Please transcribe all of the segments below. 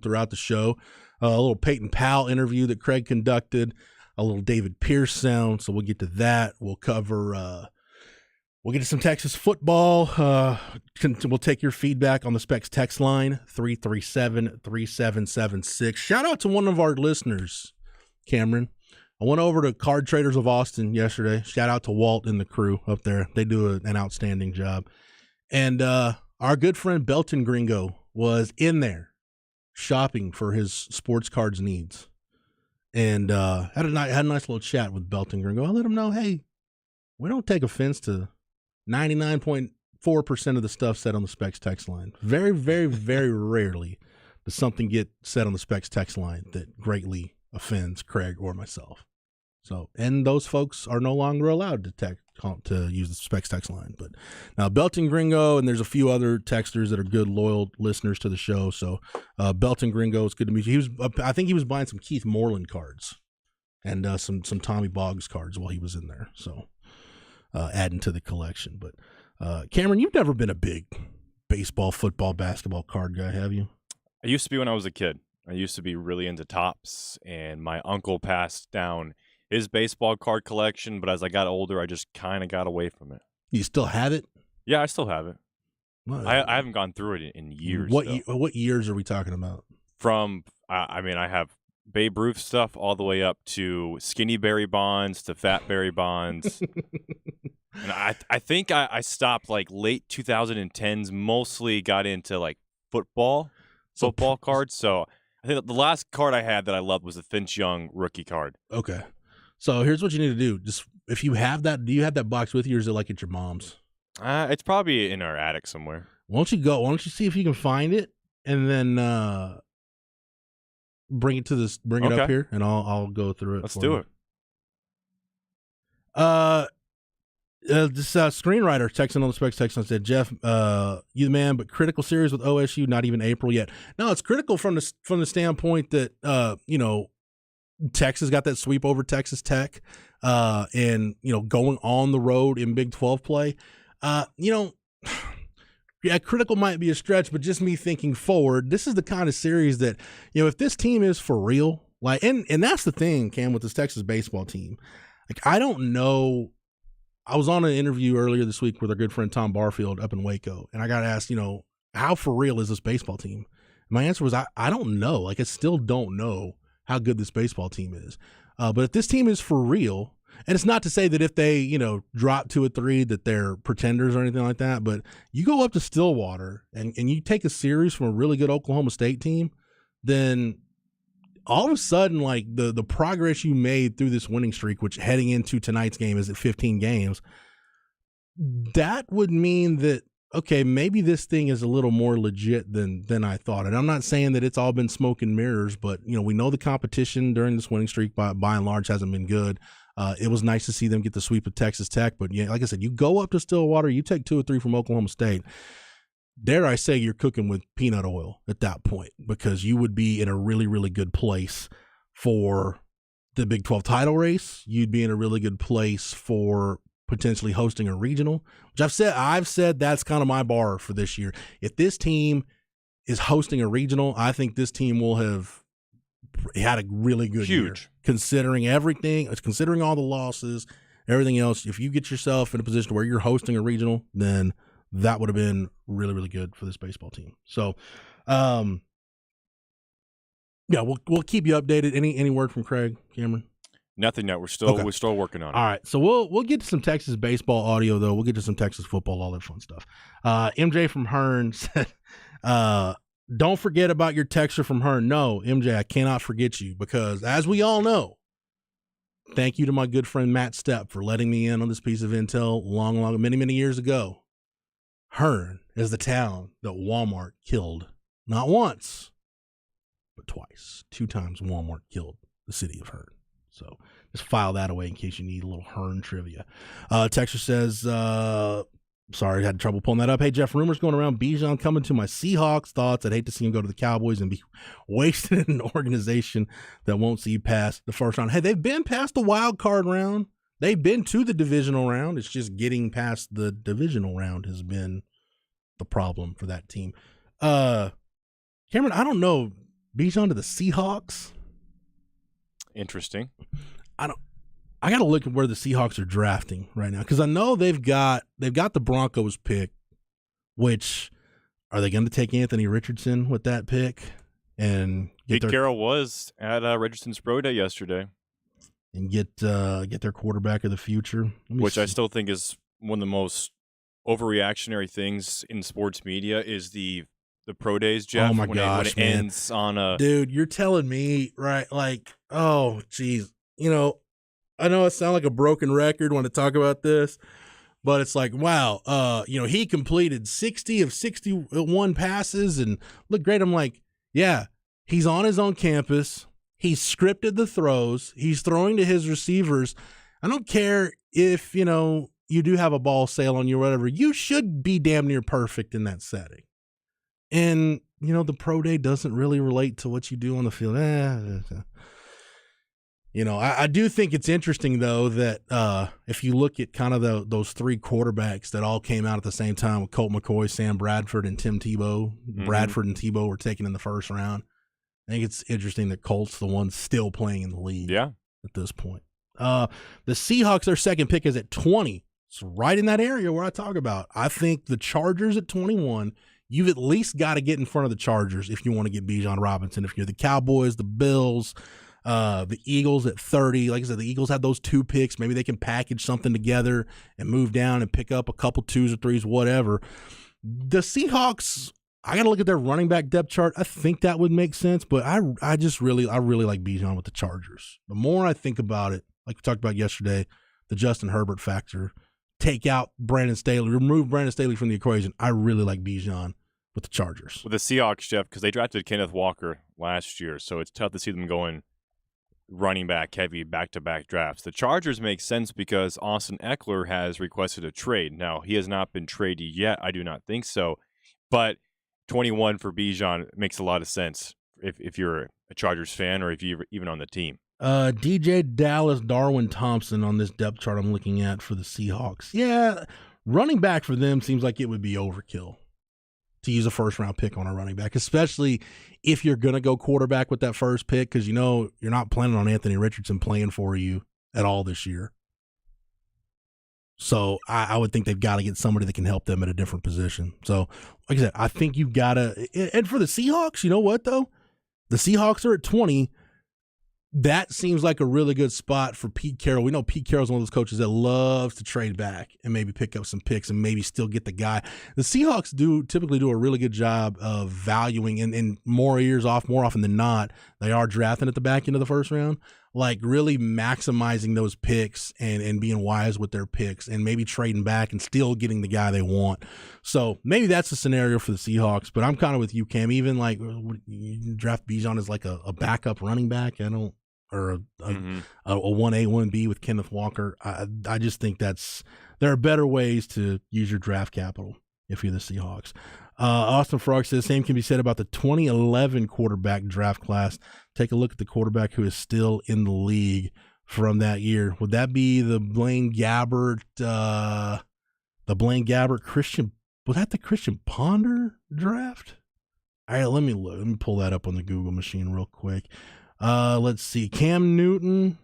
throughout the show. A little Peyton Powell interview that Craig conducted, a little David Pierce sound, so we'll get to that. We'll cover we'll get to some Texas football. We'll take your feedback on the Specs text line, 337-3776. Shout out to one of our listeners, Cameron. I went over to Card Traders of Austin yesterday. Shout out to Walt and the crew up there. They do an outstanding job. And our good friend Belton Gringo was in there shopping for his sports cards needs. And had a nice little chat with Belton Gringo. I let him know, hey, we don't take offense to 99.4% of the stuff said on the Specs text line. Very, very, very rarely does something get said on the Specs text line that greatly offends Craig or myself. So, and those folks are no longer allowed to use the Specs text line. But now Belton Gringo, and there's a few other texters that are good, loyal listeners to the show. So Belton Gringo, it's good to meet you. I think he was buying some Keith Moreland cards and some Tommy Boggs cards while he was in there. So adding to the collection. But Cameron, you've never been a big baseball, football, basketball card guy, have you? I used to be when I was a kid. I used to be really into Topps, and my uncle passed down his baseball card collection, but as I got older, I just kind of got away from it. You still have it? Yeah, I still have it. I haven't gone through it in years. What years are we talking about? From, I have Babe Ruth stuff all the way up to Skinny Berry bonds to Fat Berry bonds. And I think I stopped like late 2010s, mostly got into like football cards. So I think the last card I had that I loved was the Finch Young rookie card. Okay. So here's what you need to do. Just if you have that, do you have that box with you, or is it like at your mom's? It's probably in our attic somewhere. Why don't you see if you can find it, and then bring it up here, and I'll go through it. Let's do it. This screenwriter texting on the Specs text line said, Jeff, you the man, but critical series with OSU, not even April yet. No, it's critical from the standpoint that Texas got that sweep over Texas Tech, and going on the road in Big 12 play. Yeah, critical might be a stretch, but just me thinking forward, this is the kind of series that, if this team is for real, like, and that's the thing, Cam, with this Texas baseball team. Like, I don't know. I was on an interview earlier this week with our good friend Tom Barfield up in Waco, and I got asked, how for real is this baseball team? And my answer was, I don't know. Like, I still don't know how good this baseball team is. But if this team is for real, and it's not to say that if they, drop 2 or 3 that they're pretenders or anything like that, but you go up to Stillwater and you take a series from a really good Oklahoma State team, then all of a sudden, like, the progress you made through this winning streak, which heading into tonight's game is at 15 games, that would mean that, okay, maybe this thing is a little more legit than I thought. And I'm not saying that it's all been smoke and mirrors, but, we know the competition during this winning streak by and large hasn't been good. It was nice to see them get the sweep of Texas Tech. But, yeah, like I said, you go up to Stillwater, you take 2 or 3 from Oklahoma State. Dare I say you're cooking with peanut oil at that point, because you would be in a really, really good place for the Big 12 title race. You'd be in a really good place for potentially hosting a regional, which I've said that's kind of my bar for this year. If this team is hosting a regional, I think this team will have had a really good year, considering everything, considering all the losses, everything else. If you get yourself in a position where you're hosting a regional, then that would have been really, really good for this baseball team. So, yeah, we'll keep you updated. Any word from Craig, Cameron? Nothing yet. We're still working on it. All right, so we'll get to some Texas baseball audio, though. We'll get to some Texas football, all that fun stuff. MJ from Hearn said, don't forget about your texter from Hearn. No, MJ, I cannot forget you, because as we all know, thank you to my good friend Matt Stepp for letting me in on this piece of intel many years ago. Hearn is the town that Walmart killed, not once, but twice. 2 times Walmart killed the city of Hearn. So just file that away in case you need a little Hearn trivia. Texter says, sorry, had trouble pulling that up. Hey, Jeff, rumors going around Bijan coming to my Seahawks. Thoughts? I'd hate to see him go to the Cowboys and be wasted in an organization that won't see you past the first round. Hey, they've been past the wild card round. They've been to the divisional round. It's just getting past the divisional round has been the problem for that team. Cameron, I don't know. Bijan to the Seahawks. Interesting. I got to look at where the Seahawks are drafting right now because I know they've got the Broncos pick, which are they going to take Anthony Richardson with that pick and Pete Carroll was at Richardson's Pro Day yesterday and get their quarterback of the future, which I still think is one of the most overreactionary things in sports media is the Pro Days, Jeff. Oh my gosh, when it ends on a dude, you're telling me, right? Like, oh geez, I know I sound like a broken record when I talk about this, but it's like, wow, he completed 60 of 61 passes and looked great. I'm like, yeah, he's on his own campus. He's scripted the throws. He's throwing to his receivers. I don't care if, you do have a ball sail on you or whatever. You should be damn near perfect in that setting. And, the pro day doesn't really relate to what you do on the field. I do think it's interesting, though, that if you look at kind of those three quarterbacks that all came out at the same time with Colt McCoy, Sam Bradford, and Tim Tebow, Bradford and Tebow were taken in the first round. I think it's interesting that Colt's the one still playing in the league at this point. The Seahawks, their second pick is at 20. It's right in that area where I talk about. I think the Chargers at 21, you've at least got to get in front of the Chargers if you want to get Bijan Robinson. If you're the Cowboys, the Bills, the Eagles at 30. Like I said, the Eagles have those 2 picks. Maybe they can package something together and move down and pick up a couple 2s or 3s, whatever. The Seahawks, I got to look at their running back depth chart. I think that would make sense, but I really like Bijan with the Chargers. The more I think about it, like we talked about yesterday, the Justin Herbert factor, take out Brandon Staley, remove Brandon Staley from the equation. I really like Bijan with the Chargers. With the Seahawks, Jeff, because they drafted Kenneth Walker last year, so it's tough to see them going running back heavy back-to-back drafts. The Chargers make sense because Austin Eckler has requested a trade. Now, he has not been traded yet. I do not think so. But 21 for Bijan makes a lot of sense if you're a Chargers fan or if you're even on the team. DJ Dallas, Darwin Thompson on this depth chart I'm looking at for the Seahawks. Yeah, running back for them seems like it would be overkill to use a first-round pick on a running back, especially if you're going to go quarterback with that first pick because you're not planning on Anthony Richardson playing for you at all this year. So I would think they've got to get somebody that can help them at a different position. So, like I said, I think you've got to – and for the Seahawks, you know what, though? The Seahawks are at 20. That seems like a really good spot for Pete Carroll. We know Pete Carroll's one of those coaches that loves to trade back and maybe pick up some picks and maybe still get the guy. The Seahawks typically do a really good job of valuing and more often than not, they are drafting at the back end of the first round, like really maximizing those picks and being wise with their picks and maybe trading back and still getting the guy they want. So maybe that's the scenario for the Seahawks, but I'm kind of with you, Cam. Even like you draft Bijan as like a backup running back. Or a 1A, 1B with Kenneth Walker. I just think there are better ways to use your draft capital if you're the Seahawks. Austin Frog says, same can be said about the 2011 quarterback draft class. Take a look at the quarterback who is still in the league from that year. Would that be the Blaine Gabbert, Christian? Was that the Christian Ponder draft? All right, let me look. Let me pull that up on the Google machine real quick. Let's see. Cam Newton.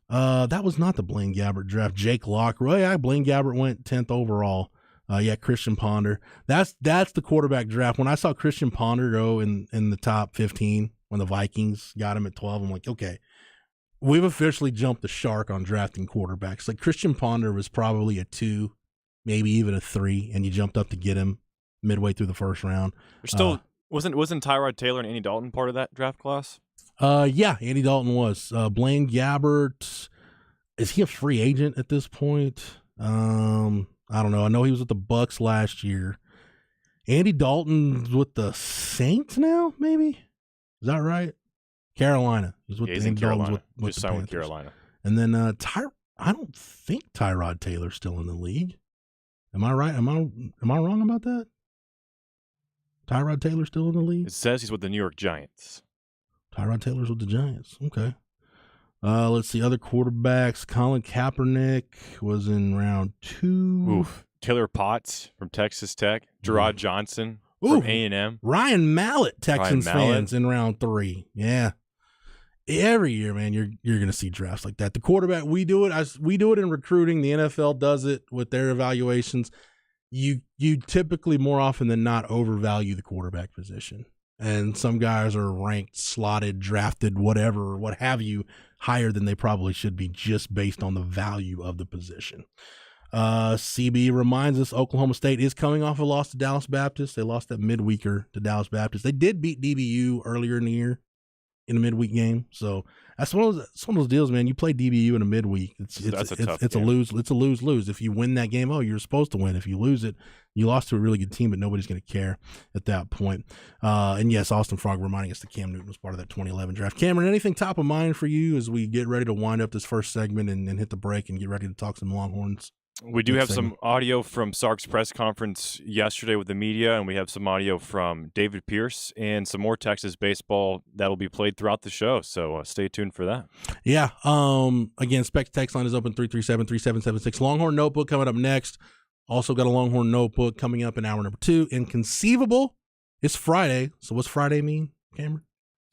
That was not the Blaine Gabbert draft. Jake Locke. Yeah, Blaine Gabbert went 10th overall. Christian Ponder. That's the quarterback draft. When I saw Christian Ponder go in the top 15 when the Vikings got him at 12, I'm like, okay, we've officially jumped the shark on drafting quarterbacks. Like Christian Ponder was probably a 2, maybe even a 3, and you jumped up to get him midway through the first round. There's still wasn't Tyrod Taylor and Andy Dalton part of that draft class? Yeah, Andy Dalton was. Blaine Gabbert, is he a free agent at this point? I don't know. I know he was with the Bucks last year. Andy Dalton's with the Saints now, maybe? Is that right? Carolina. He's with in Carolina. Just signed with Carolina. And then I don't think Tyrod Taylor's still in the league. Am I right? Am I wrong about that? Tyrod Taylor's still in the league? It says he's with the New York Giants. Tyrod Taylor's with the Giants. Okay. Let's see. Other quarterbacks. Colin Kaepernick was in round 2. Oof. Taylor Potts from Texas Tech. Gerard Johnson. from A&M. Ryan Mallett, Texans fans in round 3. Yeah. Every year, man, you're going to see drafts like that. The quarterback, we do it in recruiting. The NFL does it with their evaluations. You typically, more often than not, overvalue the quarterback position. And some guys are ranked, slotted, drafted, whatever, what have you, higher than they probably should be just based on the value of the position. CB reminds us Oklahoma State is coming off a loss to Dallas Baptist. They lost that midweeker to Dallas Baptist. They did beat DBU earlier in the year in a midweek game. So that's one of those deals, man. You play DBU in a midweek. It's a lose-lose. If you win that game, you're supposed to win. If you lose it, you lost to a really good team, but nobody's going to care at that point. And yes, Austin Frog reminding us that Cam Newton was part of that 2011 draft. Cameron, anything top of mind for you as we get ready to wind up this first segment and hit the break and get ready to talk some Longhorns? We do have some audio from Sark's press conference yesterday with the media, and we have some audio from David Pierce and some more Texas baseball that will be played throughout the show. So stay tuned for that. Yeah. Again, Specs text line is open 337-3776. Longhorn Notebook coming up next. Also got a Longhorn Notebook coming up in hour number 2. Inconceivable. It's Friday. So what's Friday mean, Cameron?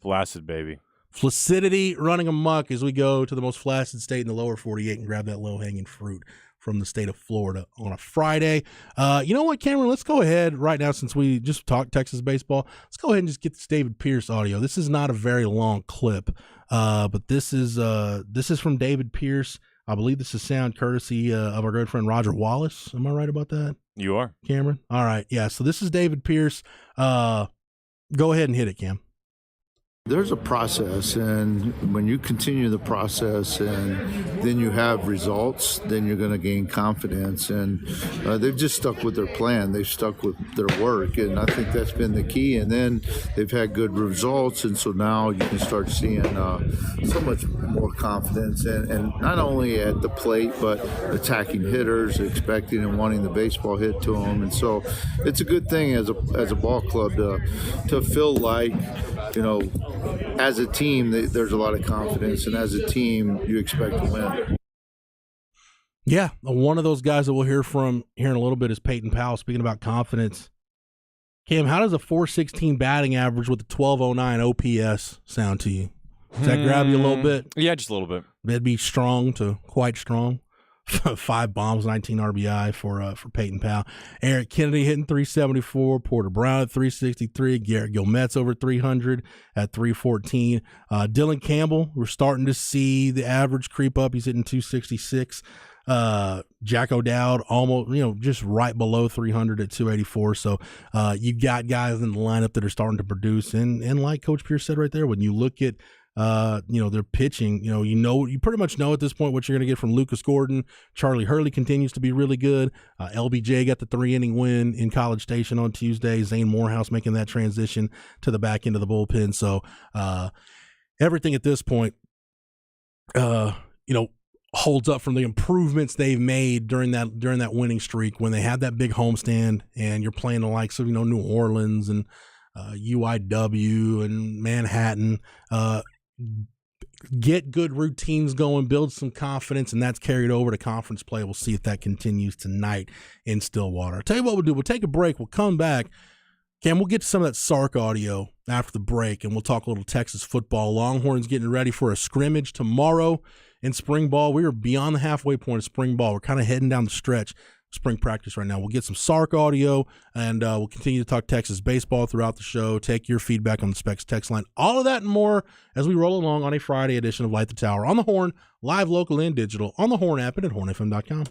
Flaccid, baby. Flaccidity running amok as we go to the most flaccid state in the lower 48 and grab that low-hanging fruit from the state of Florida on a Friday. You know what, Cameron? Let's go ahead right now, since we just talked Texas baseball. Let's go ahead and just get this David Pierce audio. This is not a very long clip, but this is from David Pierce. I believe this is sound courtesy of our good friend Roger Wallace. Am I right about that? You are, Cameron. All right, yeah. So this is David Pierce. Go ahead and hit it, Cam. There's a process, and when you continue the process and then you have results, then you're going to gain confidence. And they've just stuck with their plan. They've stuck with their work, and I think that's been the key. And then they've had good results, and so now you can start seeing so much more confidence, and not only at the plate, but attacking hitters, expecting and wanting the baseball hit to them. And so it's a good thing as a ball club to feel like, you know, as a team, there's a lot of confidence, and as a team, you expect to win. Yeah, one of those guys that we'll hear from here in a little bit is Peyton Powell, speaking about confidence. Cam, how does a .416 batting average with a 1209 OPS sound to you? Does that grab you a little bit? Yeah, just a little bit. That'd be strong to quite strong. 5 bombs, 19 RBI for Peyton Powell. Eric Kennedy hitting 374. Porter Brown at 363. Garrett Gilmetz over 300 at 314. Dylan Campbell, we're starting to see the average creep up. He's hitting 266. Jack O'Dowd almost, just right below 300 at 284. So you got guys in the lineup that are starting to produce. And like Coach Pierce said right there, when you look at their pitching, you pretty much know at this point what you're going to get from Lucas Gordon. Charlie Hurley continues to be really good. LBJ got the 3-inning win in College Station on Tuesday. Zane Morehouse making that transition to the back end of the bullpen. So everything at this point, holds up from the improvements they've made during that winning streak when they had that big homestand and you're playing the likes of, New Orleans and UIW and Manhattan. Get good routines going, build some confidence, and that's carried over to conference play. We'll see if that continues tonight in Stillwater. I'll tell you what we'll do. We'll take a break. We'll come back. Cam, we'll get to some of that Sark audio after the break, and we'll talk a little Texas football. Longhorns getting ready for a scrimmage tomorrow in spring ball. We are beyond the halfway point of spring ball. We're kind of heading down the stretch. Spring practice right now. We'll get some Sark audio, and we'll continue to talk Texas baseball throughout the show. Take your feedback on the Specs text line. All of that and more as we roll along on a Friday edition of Light the Tower on the Horn, live, local, and digital, on the Horn app and at hornfm.com.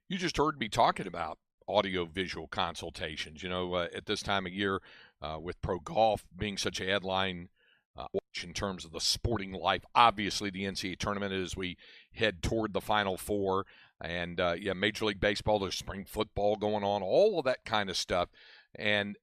You just heard me talking about audio-visual consultations. At this time of year, with pro golf being such a headline watch in terms of the sporting life, obviously the NCAA tournament as we head toward the Final Four, and Major League Baseball, there's spring football going on, all of that kind of stuff. And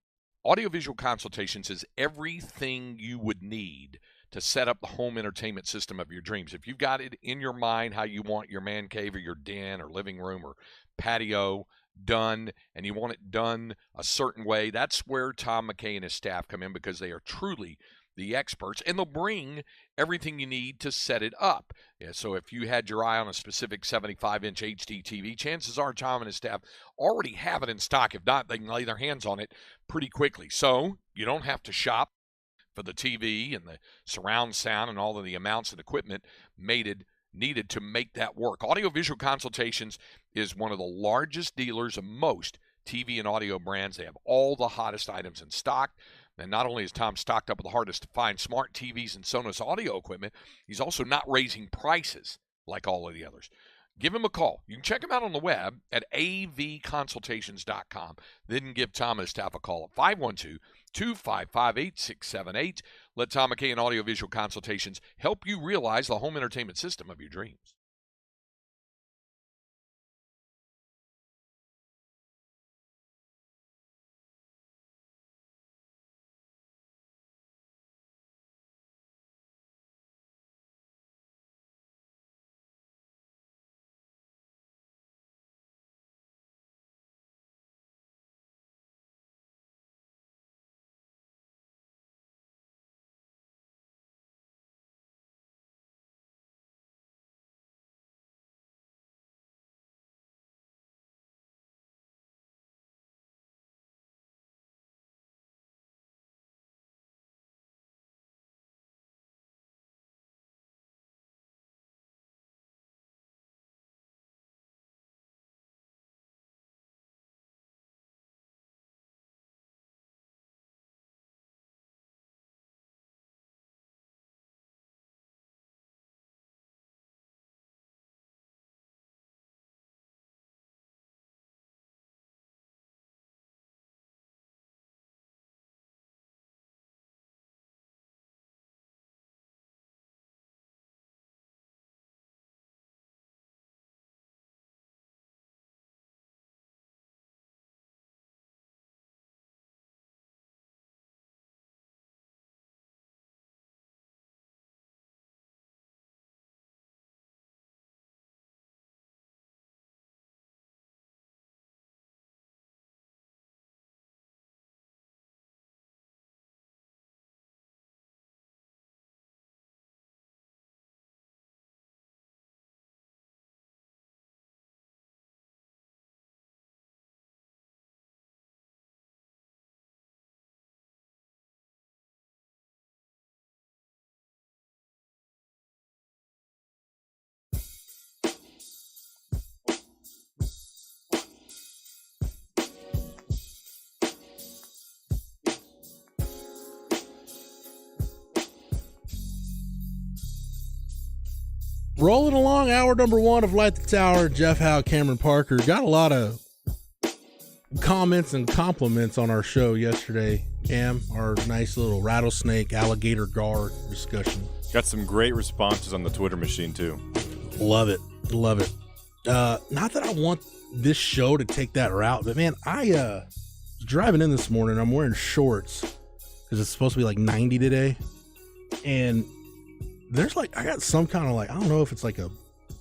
Audiovisual Consultations is everything you would need to set up the home entertainment system of your dreams. If you've got it in your mind how you want your man cave or your den or living room or patio done, and you want it done a certain way, that's where Tom McKay and his staff come in, because they are truly the experts, and they'll bring everything you need to set it up. Yeah, so if you had your eye on a specific 75-inch HD TV, chances are Tom and his staff already have it in stock. If not, they can lay their hands on it pretty quickly. So you don't have to shop for the TV and the surround sound and all of the amounts of equipment needed to make that work. Audiovisual Consultations is one of the largest dealers of most TV and audio brands. They have all the hottest items in stock. And not only is Tom stocked up with the hardest to find smart TVs and Sonos audio equipment, he's also not raising prices like all of the others. Give him a call. You can check him out on the web at avconsultations.com. Then give Tom and his staff a call at 512-255-8678. Let Tom McKay and Audiovisual Consultations help you realize the home entertainment system of your dreams. Rolling along, hour number one of Light the Tower. Jeff Howe, Cameron Parker. Got a lot of comments and compliments on our show yesterday, Cam. Our nice little rattlesnake alligator gar discussion. Got some great responses on the Twitter machine, too. Love it. Love it. Not that I want this show to take that route, but man, I was driving in this morning. I'm wearing shorts because it's supposed to be like 90 today. And there's like, I got some kind of like, I don't know if it's like a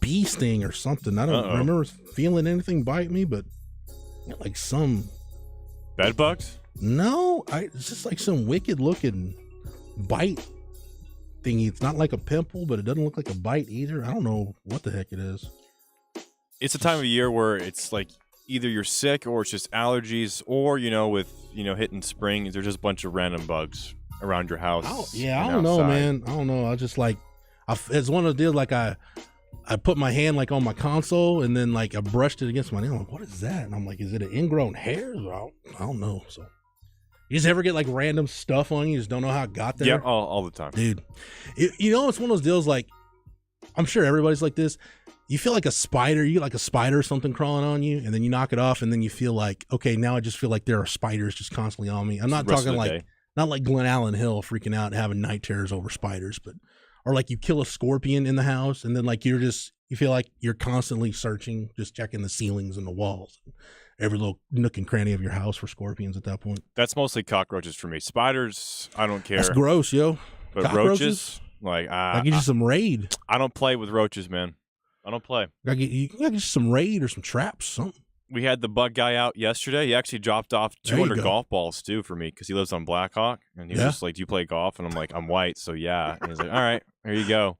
bee sting or something. I don't remember feeling anything bite me, but like some bed bugs. No, it's just like some wicked looking bite thingy. It's not like a pimple, but it doesn't look like a bite either. I don't know what the heck it is. It's a time of year where it's like either you're sick or it's just allergies, or with hitting spring, there's just a bunch of random bugs around your house. I don't know, man. I don't know. I just like, it's one of the deals like I put my hand like on my console and then like I brushed it against my nail. I'm like, what is that? And I'm like, is it an ingrown hair? I don't know. So you just ever get like random stuff on you? You just don't know how it got there? Yeah, all the time. Dude, it's one of those deals like, I'm sure everybody's like this. You feel like a spider, you get like a spider or something crawling on you, and then you knock it off, and then you feel like, okay, now I just feel like there are spiders just constantly on me. I'm not talking like, not like Glen Allen Hill freaking out and having night terrors over spiders, but, or like you kill a scorpion in the house, and then like you feel like you're constantly searching, just checking the ceilings and the walls. every little nook and cranny of your house for scorpions at that point. That's mostly cockroaches for me. Spiders, I don't care. That's gross, yo. But roaches, like I get you some Raid. I don't play with roaches, man. I don't play. I get you some Raid or some traps, something. We had the bug guy out yesterday. He actually dropped off 200 golf balls too for me because he lives on Blackhawk, and he was just like, "Do you play golf?" And I'm like, "I'm white, so yeah." And he's like, "All right, here you go."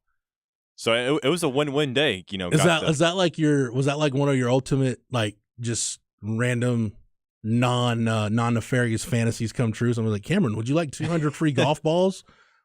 So it was a win-win day, you know. Was that like one of your ultimate, like, just random non-nefarious fantasies come true? So I was like, Cameron, would you like 200 free golf balls?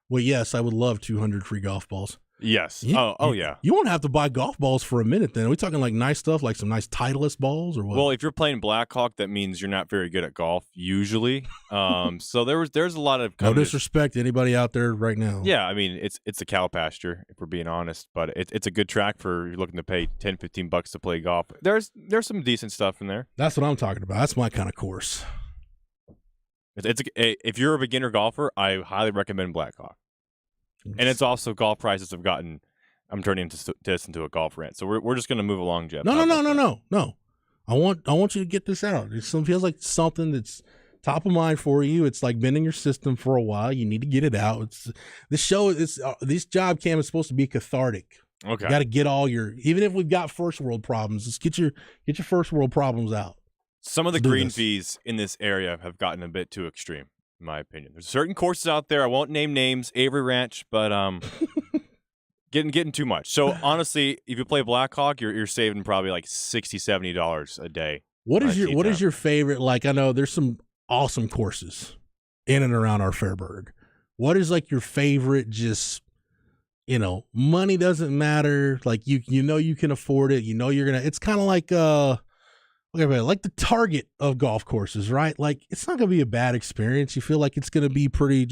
Well, yes, I would love 200 free golf balls. Yes. Yeah. Yeah. You won't have to buy golf balls for a minute then. Are we talking like nice stuff, like some nice Titleist balls or what? Well, if you're playing Blackhawk, that means you're not very good at golf usually. So there's a lot of no disrespect to anybody out there right now. Yeah, I mean it's a cow pasture if we're being honest, but it's a good track for you're looking to pay $10-15 to play golf. There's some decent stuff in there. That's what I'm talking about. That's my kind of course. If you're a beginner golfer, I highly recommend Blackhawk. And it's also golf prices have gotten. I'm turning this into a golf rant, so we're just going to move along, Jeff. No. I want you to get this out. It feels like something that's top of mind for you. It's like been in your system for a while. You need to get it out. This job cam is supposed to be cathartic. Okay, you got to get all your. Even if we've got first world problems, just get your first world problems out. Some of the green fees in this area have gotten a bit too extreme, in my opinion. There's certain courses out there. I won't name names, Avery Ranch, but getting too much. So honestly, if you play Blackhawk, you're saving probably like $60-$70 a day. What is your favorite? Like, I know there's some awesome courses in and around our Fairburg. What is like your favorite? Just, money doesn't matter. Like you know you can afford it. You know you're gonna. It's kind of like like the Target of golf courses, right? Like, it's not going to be a bad experience. You feel like it's going to be pretty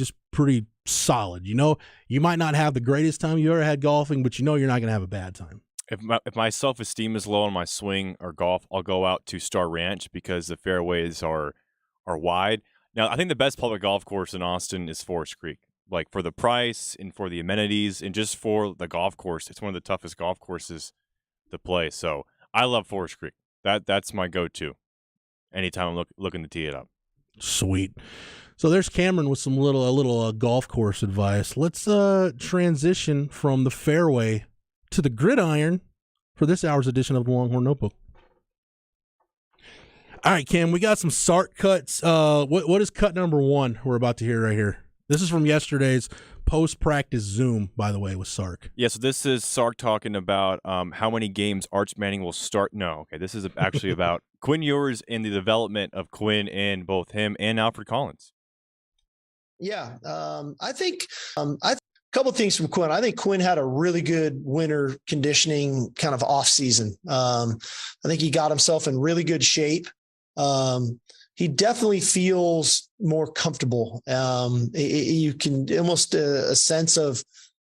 solid. You might not have the greatest time you ever had golfing, but you're not going to have a bad time. If my self-esteem is low on my swing or golf, I'll go out to Star Ranch because the fairways are wide. Now, I think the best public golf course in Austin is Forest Creek. Like, for the price and for the amenities and just for the golf course, it's one of the toughest golf courses to play. So I love Forest Creek. That's my go-to anytime I'm looking to tee it up. Sweet. So there's Cameron with some little golf course advice. Let's transition from the fairway to the gridiron for this hour's edition of the Longhorn Notebook. All right, Cam, we got some Sark cuts. What is cut number 1 we're about to hear right here? This is from yesterday's post-practice Zoom, by the way, with Sark. Yeah, so this is Sark talking about how many games Arch Manning will start. No, okay, this is actually about Quinn Ewers and the development of Quinn and both him and Alfred Collins. Yeah, I think a couple of things from Quinn. I think Quinn had a really good winter conditioning kind of off season. I think he got himself in really good shape. He definitely feels more comfortable. You can almost a sense of,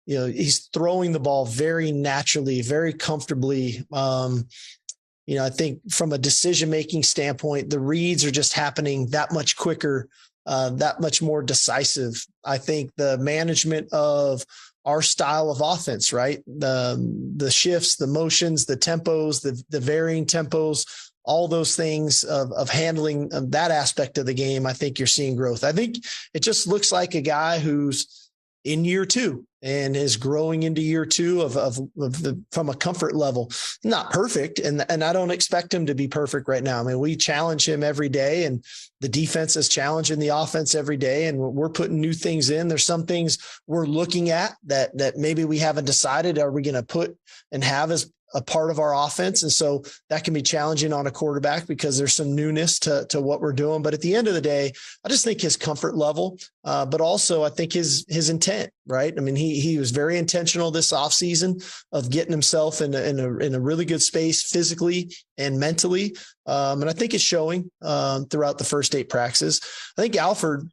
he's throwing the ball very naturally, very comfortably. I think from a decision-making standpoint, the reads are just happening that much quicker, that much more decisive. I think the management of our style of offense, right? The shifts, the motions, the tempos, the varying tempos, all those things of handling that aspect of the game, I think you're seeing growth. I think it just looks like a guy who's in year 2 and is growing into year 2 from a comfort level. Not perfect, and I don't expect him to be perfect right now. I mean, we challenge him every day, and the defense is challenging the offense every day, and we're putting new things in. There's some things we're looking at that maybe we haven't decided are we going to put and have as a part of our offense. And so that can be challenging on a quarterback because there's some newness to what we're doing. But at the end of the day, I just think his comfort level, but also I think his intent, right? I mean, he was very intentional this offseason of getting himself in a really good space physically and mentally. And I think it's showing throughout the first 8 practices. I think Alfred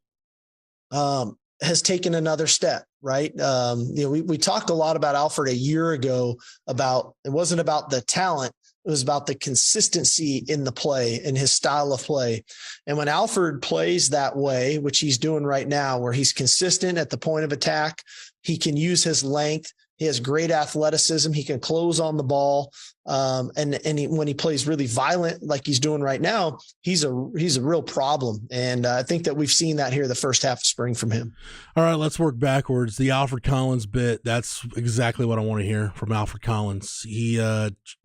has taken another step, right? We talked a lot about Alfred a year ago about, it wasn't about the talent, it was about the consistency in the play and his style of play. And when Alfred plays that way, which he's doing right now, where he's consistent at the point of attack, he can use his length He has great athleticism. He can close on the ball. And when he plays really violent, like he's doing right now, he's a real problem. And I think that we've seen that here the first half of spring from him. All right, let's work backwards. The Alfred Collins bit, that's exactly what I want to hear from Alfred Collins. He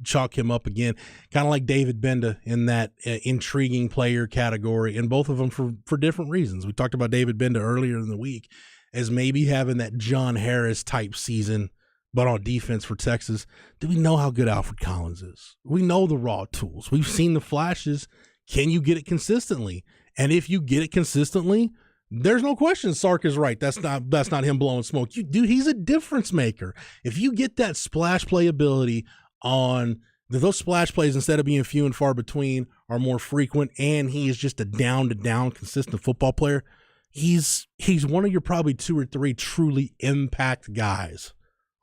chalked him up again, kind of like David Benda in that intriguing player category, and both of them for different reasons. We talked about David Benda earlier in the week as maybe having that John Harris type season, but on defense for Texas. Do we know how good Alfred Collins is? We know the raw tools. We've seen the flashes. Can you get it consistently? And if you get it consistently, there's no question Sark is right. That's not him blowing smoke. Dude, he's a difference maker. If you get that splash play ability on those splash plays, instead of being few and far between, are more frequent, and he is just a down-to-down consistent football player, he's one of your probably 2 or 3 truly impact guys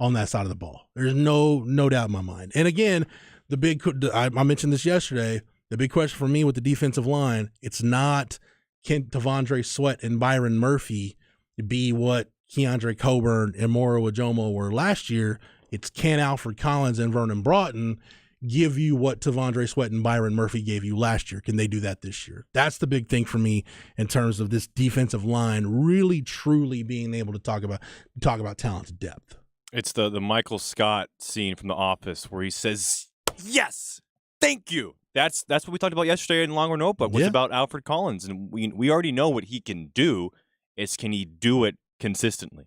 on that side of the ball. There's no doubt in my mind. And again, I mentioned this yesterday, the big question for me with the defensive line, it's not can Tavondre Sweat and Byron Murphy be what Keandre Coburn and Moro Ajomo were last year. It's can Alfred Collins and Vernon Broughton give you what Tavondre Sweat and Byron Murphy gave you last year? Can they do that this year? That's the big thing for me in terms of this defensive line really truly being able to talk about talent depth. It's the Michael Scott scene from The Office where he says, "Yes, thank you." That's what we talked about yesterday in Longhorn Notebook. Was about Alfred Collins, and we already know what he can do. It's can he do it consistently?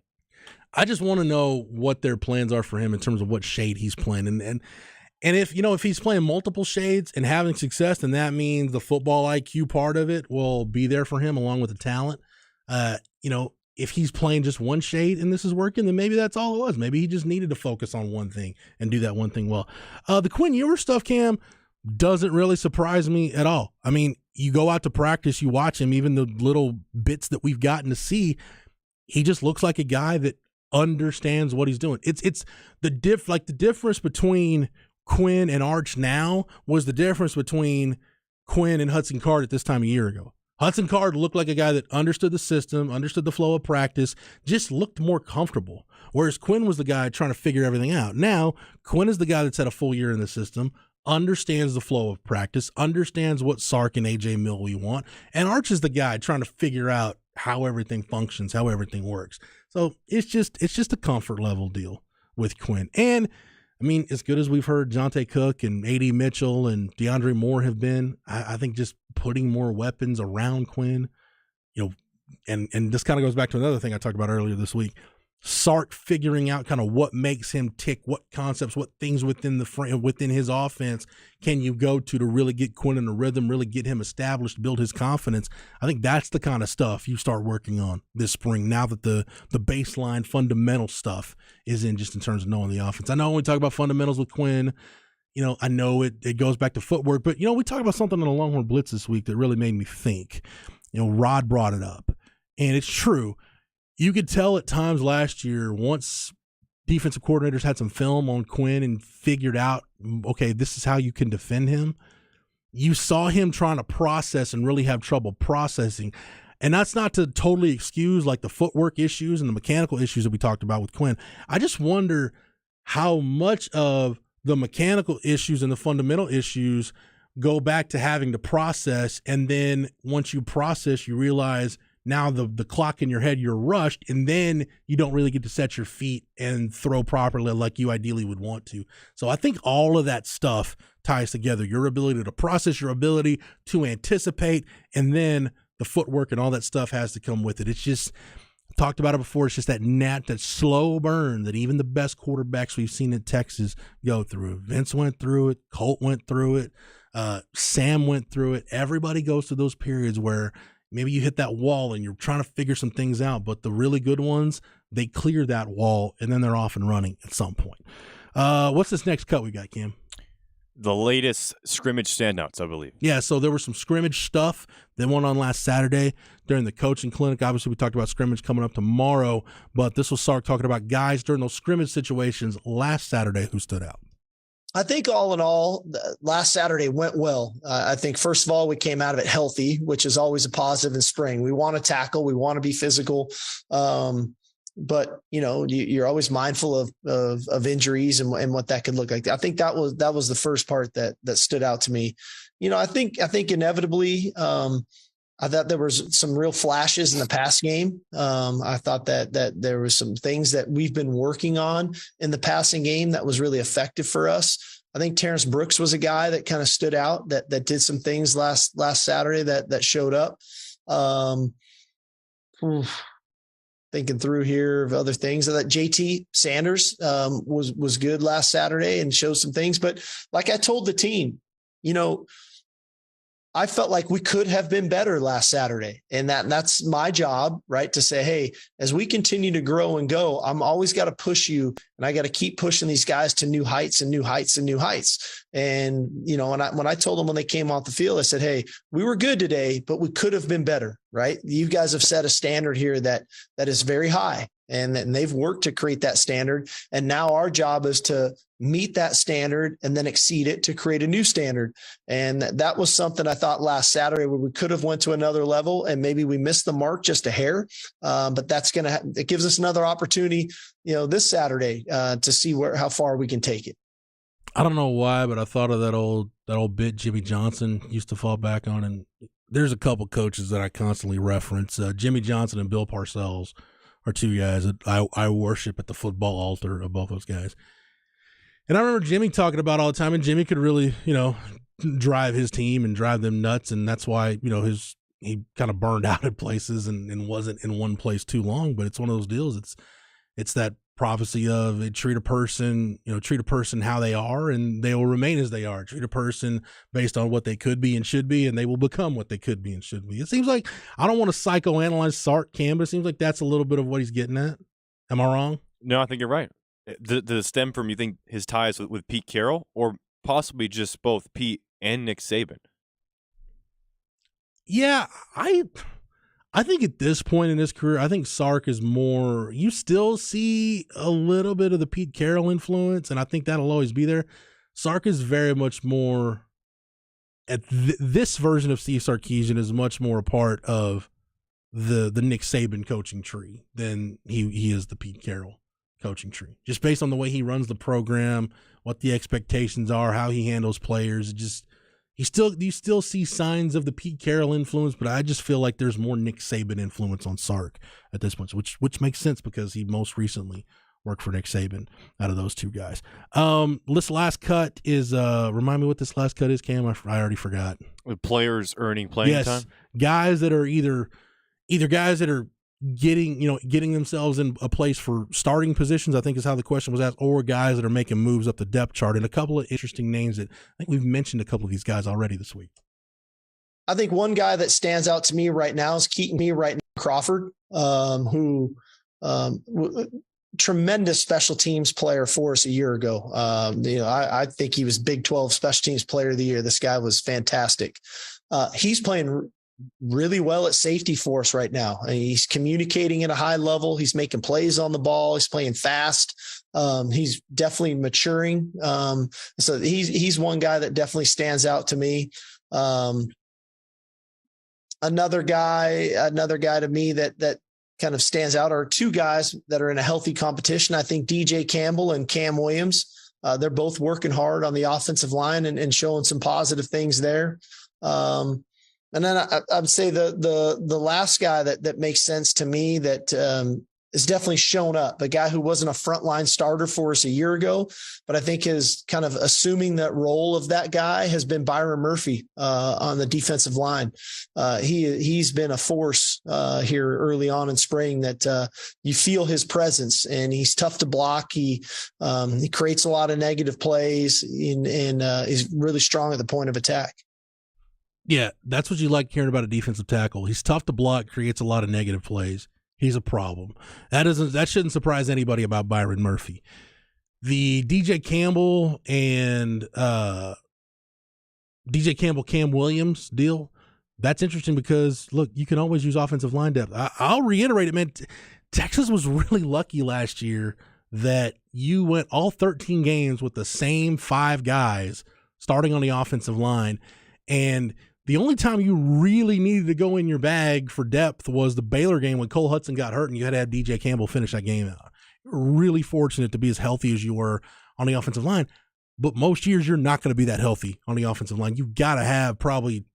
I just want to know what their plans are for him in terms of what shade he's playing, and if he's playing multiple shades and having success, then that means the football IQ part of it will be there for him along with the talent. If he's playing just one shade and this is working, then maybe that's all it was. Maybe he just needed to focus on one thing and do that one thing well. The Quinn Ewers stuff, Cam, doesn't really surprise me at all. I mean, you go out to practice, you watch him, even the little bits that we've gotten to see, he just looks like a guy that understands what he's doing. It's the difference between Quinn and Arch now was the difference between Quinn and Hudson Card at this time a year ago. Hudson Card looked like a guy that understood the system, understood the flow of practice, just looked more comfortable. Whereas Quinn was the guy trying to figure everything out. Now, Quinn is the guy that's had a full year in the system, understands the flow of practice, understands what Sark and A.J. Milwee want, and Arch is the guy trying to figure out how everything functions, how everything works. So it's just a comfort level deal with Quinn. And I mean, as good as we've heard Jonte Cook and A.D. Mitchell and DeAndre Moore have been, I think just putting more weapons around Quinn, and this kind of goes back to another thing I talked about earlier this week. Sark figuring out kind of what makes him tick, what concepts, what things within his offense can you go to really get Quinn in the rhythm, really get him established, build his confidence. I think that's the kind of stuff you start working on this spring now that the baseline fundamental stuff is in terms of knowing the offense. I know when we talk about fundamentals with Quinn, I know it goes back to footwork, but, we talked about something on the Longhorn Blitz this week that really made me think. Rod brought it up, and it's true. You could tell at times last year, once defensive coordinators had some film on Quinn and figured out, okay, this is how you can defend him, you saw him trying to process and really have trouble processing. And that's not to totally excuse like the footwork issues and the mechanical issues that we talked about with Quinn. I just wonder how much of the mechanical issues and the fundamental issues go back to having to process, and then once you process, you realize now the clock in your head, you're rushed, and then you don't really get to set your feet and throw properly like you ideally would want to. So I think all of that stuff ties together. Your ability to process, your ability to anticipate, and then the footwork and all that stuff has to come with it. It's just, talked about it before, it's just that slow burn that even the best quarterbacks we've seen in Texas go through. Vince went through it. Colt went through it. Sam went through it. Everybody goes through those periods where maybe you hit that wall and you're trying to figure some things out, but the really good ones, they clear that wall and then they're off and running at some point. What's this next cut we got, Cam? The latest scrimmage standouts, I believe. Yeah, so there was some scrimmage stuff that went on last Saturday during the coaching clinic. Obviously, we talked about scrimmage coming up tomorrow, but this was Sark talking about guys during those scrimmage situations last Saturday who stood out. I think all in all, last Saturday went well. I think, first of all, we came out of it healthy, which is always a positive in spring. We want to tackle. We want to be physical. but you're always mindful of injuries and what that could look like. I think that was the first part that stood out to me. I think inevitably, I thought there was some real flashes in the pass game. I thought that there was some things that we've been working on in the passing game that was really effective for us. I think Terrence Brooks was a guy that kind of stood out that did some things last Saturday that showed up. Thinking through here of other things, that JT Sanders was good last Saturday and showed some things. But like I told the team, I felt like we could have been better last Saturday, and that's my job, right? To say, hey, as we continue to grow and go, I'm always got to push you, and I got to keep pushing these guys to new heights and new heights and new heights. And when I told them when they came off the field, I said, hey, we were good today, but we could have been better, right? You guys have set a standard here that is very high, and they've worked to create that standard. And now our job is to meet that standard and then exceed it to create a new standard. And that was something I thought last Saturday where we could have went to another level, and maybe we missed the mark just a hair. But that's it gives us another opportunity, this Saturday to see how far we can take it. I don't know why, but I thought of that old bit Jimmy Johnson used to fall back on. And there's a couple coaches that I constantly reference. Jimmy Johnson and Bill Parcells are two guys that I worship at the football altar of both those guys. And I remember Jimmy talking about all the time, and Jimmy could really, drive his team and drive them nuts. And that's why, he kind of burned out at places and wasn't in one place too long. But it's one of those deals. It's that prophecy of treat a person how they are, and they will remain as they are. Treat a person based on what they could be and should be, and they will become what they could be and should be. It seems like, I don't want to psychoanalyze Sark, Cam, but it seems like that's a little bit of what he's getting at. Am I wrong? No, I think you're right. Does it stem from, you think, his ties with Pete Carroll, or possibly just both Pete and Nick Saban? Yeah, I think at this point in his career, I think Sark is more, you still see a little bit of the Pete Carroll influence, and I think that'll always be there. Sark is very much more, at this version of Steve Sarkisian is much more a part of the Nick Saban coaching tree than he is the Pete Carroll coaching tree. Just based on the way he runs the program, what the expectations are, how he handles players, you still see signs of the Pete Carroll influence, but I just feel like there's more Nick Saban influence on Sark at this point, which makes sense because he most recently worked for Nick Saban out of those two guys. This last cut is remind me what this last cut is, Cam. I already forgot. With players earning playing time? Guys that are either guys that are getting themselves in a place for starting positions, I think is how the question was asked, or guys that are making moves up the depth chart, and a couple of interesting names that I think we've mentioned a couple of these guys already this week. I think one guy that stands out to me right now is Keaton Crawford, who tremendous special teams player for us a year ago. I think he was Big 12 special teams player of the year. This guy was fantastic. He's playing really well at safety for us right now. He's communicating at a high level. He's making plays on the ball. He's playing fast. He's definitely maturing. So he's one guy that definitely stands out to me. Another guy to me that kind of stands out are two guys that are in a healthy competition. I think DJ Campbell and Cam Williams. They're both working hard on the offensive line and showing some positive things there. And then I'd say the last guy that makes sense to me that is definitely shown up, a guy who wasn't a frontline starter for us a year ago, but I think is kind of assuming that role of that guy has been Byron Murphy on the defensive line. He's been a force here early on in spring that you feel his presence, and he's tough to block. He creates a lot of negative plays and is really strong at the point of attack. Yeah, that's what you like hearing about a defensive tackle. He's tough to block, creates a lot of negative plays. He's a problem. That shouldn't surprise anybody about Byron Murphy. The DJ Campbell and Cam Williams deal, that's interesting because, look, you can always use offensive line depth. I'll reiterate it, man. Texas was really lucky last year that you went all 13 games with the same 5 guys starting on the offensive line, and The only time you really needed to go in your bag for depth was the Baylor game when Cole Hudson got hurt and you had to have DJ Campbell finish that game out. You were really fortunate to be as healthy as you were on the offensive line. But most years, you're not going to be that healthy on the offensive line. You've got to have probably,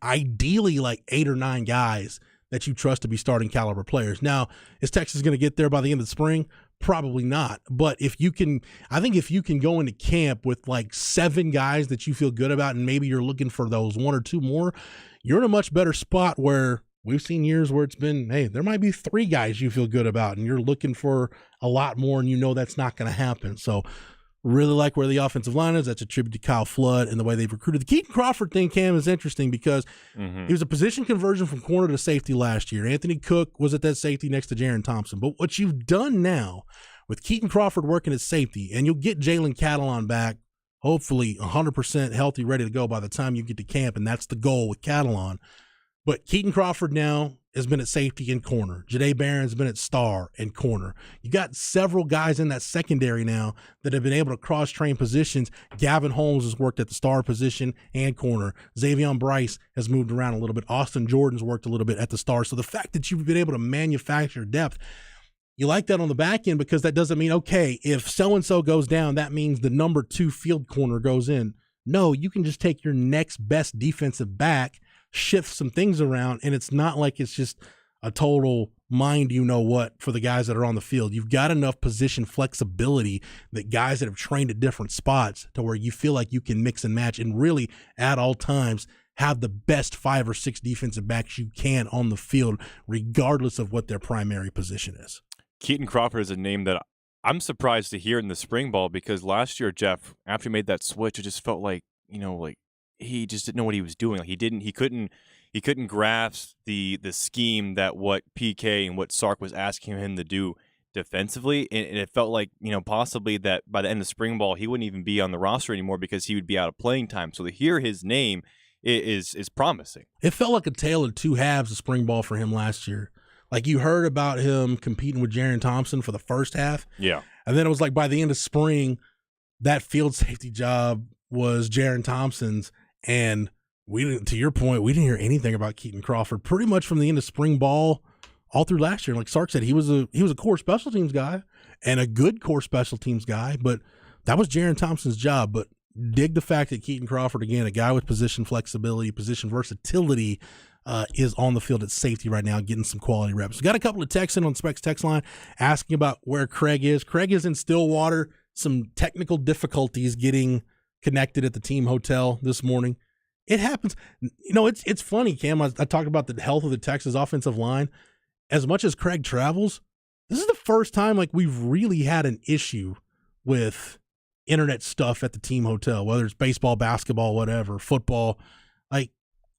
ideally, like 8 or 9 guys that you trust to be starting caliber players. Now, is Texas going to get there by the end of the spring? Probably not. But if you can, I think if you can go into camp with like 7 guys that you feel good about, and maybe you're looking for those 1 or 2 more, you're in a much better spot where we've seen years where it's been, hey, there might be 3 guys you feel good about, and you're looking for a lot more, and you know that's not going to happen. So really like where the offensive line is. That's a tribute to Kyle Flood and the way they've recruited. The Keaton Crawford thing, Cam, is interesting because he was a position conversion from corner to safety last year. Anthony Cook was at that safety next to Jaron Thompson. But what you've done now with Keaton Crawford working at safety, and you'll get Jalen Catalon back, hopefully 100% healthy, ready to go by the time you get to camp, and that's the goal with Catalon. But Keaton Crawford now has been at safety and corner. Jahdae Barron's been at star and corner. You got several guys in that secondary now that have been able to cross-train positions. Gavin Holmes has worked at the star position and corner. Xavion Bryce has moved around a little bit. Austin Jordan's worked a little bit at the star. So the fact that you've been able to manufacture depth, you like that on the back end because that doesn't mean, okay, if so-and-so goes down, that means the number 2 field corner goes in. No, you can just take your next best defensive back, shift some things around, and it's not like it's just a total mind you know what for the guys that are on the field. You've got enough position flexibility that guys that have trained at different spots to where you feel like you can mix and match and really at all times have the best 5 or 6 defensive backs you can on the field regardless of what their primary position is. Keaton Crawford is a name that I'm surprised to hear in the spring ball because last year, Jeff, after he made that switch, it just felt like, he just didn't know what he was doing. Like he couldn't grasp the scheme that what PK and what Sark was asking him to do defensively, and it felt like possibly that by the end of spring ball he wouldn't even be on the roster anymore because he would be out of playing time. So to hear his name is promising. It felt like a tale of 2 halves of spring ball for him last year. Like you heard about him competing with Jaron Thompson for the first half, yeah, and then it was like by the end of spring, that field safety job was Jaron Thompson's. And we didn't, to your point, we didn't hear anything about Keaton Crawford pretty much from the end of spring ball all through last year. Like Sark said, he was a core special teams guy and a good core special teams guy, but that was Jaron Thompson's job. But dig the fact that Keaton Crawford, again, a guy with position flexibility, position versatility, is on the field at safety right now, getting some quality reps. We got a couple of texts in on Specs text line asking about where Craig is. Craig is in Stillwater. Some technical difficulties getting connected at the team hotel this morning. It happens. It's funny, Cam. I talked about the health of the Texas offensive line. As much as Craig travels, this is the first time like we've really had an issue with internet stuff at the team hotel, whether it's baseball, basketball, whatever, football. Like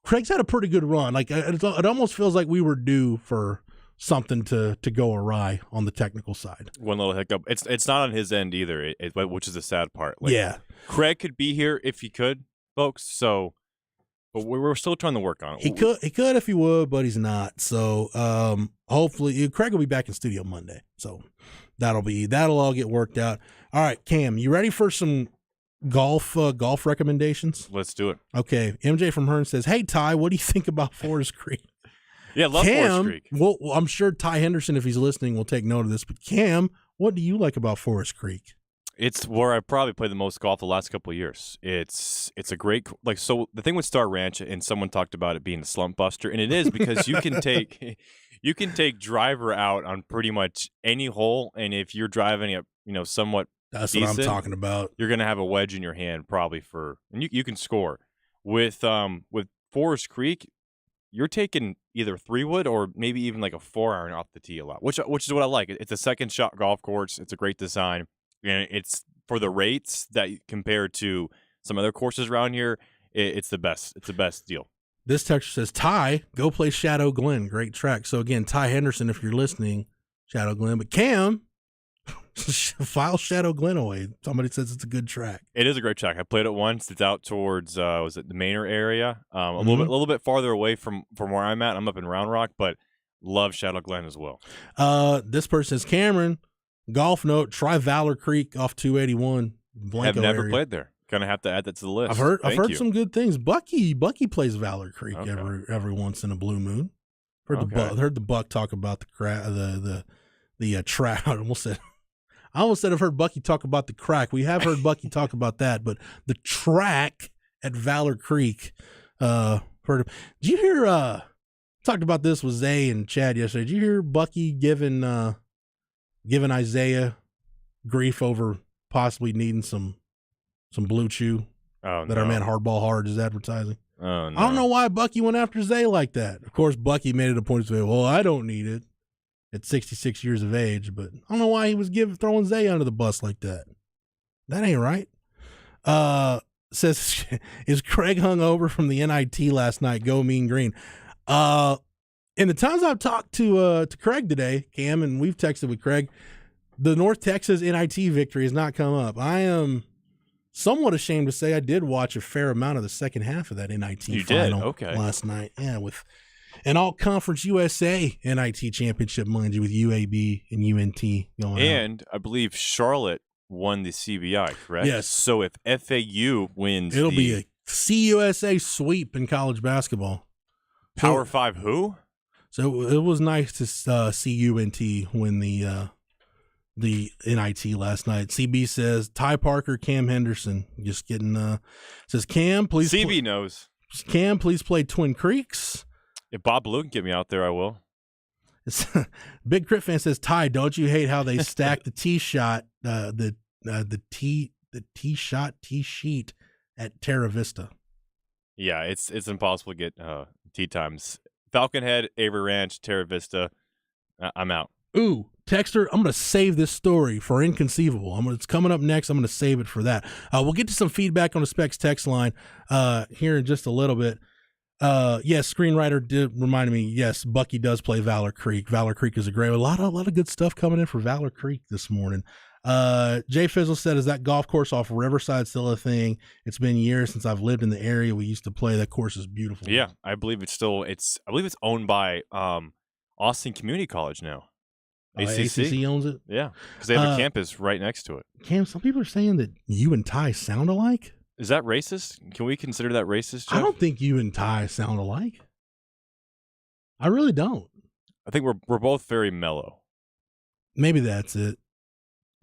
Craig's had a pretty good run. Like it almost feels like we were due for something to go awry on the technical side. One little hiccup. It's not on his end either, which is the sad part. Like, yeah. Craig could be here if he could, folks. So, but we're still trying to work on it. He could if he would, but he's not. So, hopefully Craig will be back in studio Monday. So that'll all get worked out. All right, Cam, you ready for some golf recommendations? Let's do it. Okay. MJ from Hearn says, "Hey Ty, what do you think about Forest Creek?" Yeah, love Forest Creek. Well, I'm sure Ty Henderson, if he's listening, will take note of this. But Cam, what do you like about Forest Creek? It's where I probably played the most golf the last couple of years. It's a great so the thing with Star Ranch, and someone talked about it being a slump buster, and it is because you can take driver out on pretty much any hole, and if you're driving it, somewhat that's decent, what I'm talking about. You're gonna have a wedge in your hand probably and you can score with Forest Creek. You're taking either 3-wood or maybe even like a 4-iron off the tee a lot, which is what I like. It's a second shot golf course. It's a great design, and it's for the rates that compared to some other courses around here, it's the best. It's the best deal. This texture says, "Ty, go play Shadow Glen. Great track." So again, Ty Henderson, if you're listening, Shadow Glen. But Cam, file Shadow Glen away. Somebody says it's a good track. It is a great track. I played it once. It's out towards was it the Manor area? A little bit farther away from where I'm at. I'm up in Round Rock, but love Shadow Glen as well. This person says, "Cameron, golf note, try Valor Creek off 281. Blanco Have never area. played there. Gonna have to add that to the list. I've heard you. some good things. Bucky plays Valor Creek Okay. every once in a blue moon. Heard the Buck talk about the track. I almost said I've heard Bucky talk about the crack. We have heard Bucky talk about that, but the track at Valor Creek. Heard. Did you hear? Talked about this with Zay and Chad yesterday. Did you hear Bucky giving Isaiah grief over possibly needing some Blue Chew that our man Hardball Hard is advertising? Oh, no. I don't know why Bucky went after Zay like that. Of course, Bucky made it a point to say, well, I don't need it at 66 years of age, but I don't know why he was throwing Zay under the bus like that. That ain't right. Says, is Craig hungover from the NIT last night? Go Mean Green. In the times I've talked to Craig today, Cam, and we've texted with Craig, the North Texas NIT victory has not come up. I am somewhat ashamed to say I did watch a fair amount of the second half of that NIT final last night. Yeah, with an all-conference USA NIT championship, mind you, with UAB and UNT going And I believe Charlotte won the CBI, correct? Yes. So if FAU wins, it'll be a CUSA sweep in college basketball. Power 5 who? So it was nice to see UNT win the NIT last night. CB says Ty Parker, Cam Henderson. Just getting says Cam, please. CB knows. Cam, please play Twin Creeks. If Bob Blue can get me out there, I will. Big Crit Fan says Ty, don't you hate how they stack the tee shot, the tee sheet at Terra Vista? Yeah, it's impossible to get tee times. Falcon Head, Avery Ranch, Terra Vista. I'm out. Ooh, Texter, I'm going to save this story for Inconceivable. It's coming up next. I'm going to save it for that. We'll get to some feedback on the Specs text line here in just a little bit. Yes, screenwriter did remind me. Yes, Bucky does play Valor Creek. Valor Creek is a lot of good stuff coming in for Valor Creek this morning. Jay Fizzle said, is that golf course off Riverside still a thing? It's been years since I've lived in the area we used to play. That course is beautiful. Yeah, I believe it's owned by Austin Community College now. ACC owns it? Yeah, because they have a campus right next to it. Cam, some people are saying that you and Ty sound alike. Is that racist? Can we consider that racist, Jeff? I don't think you and Ty sound alike. I really don't. I think we're both very mellow. Maybe that's it.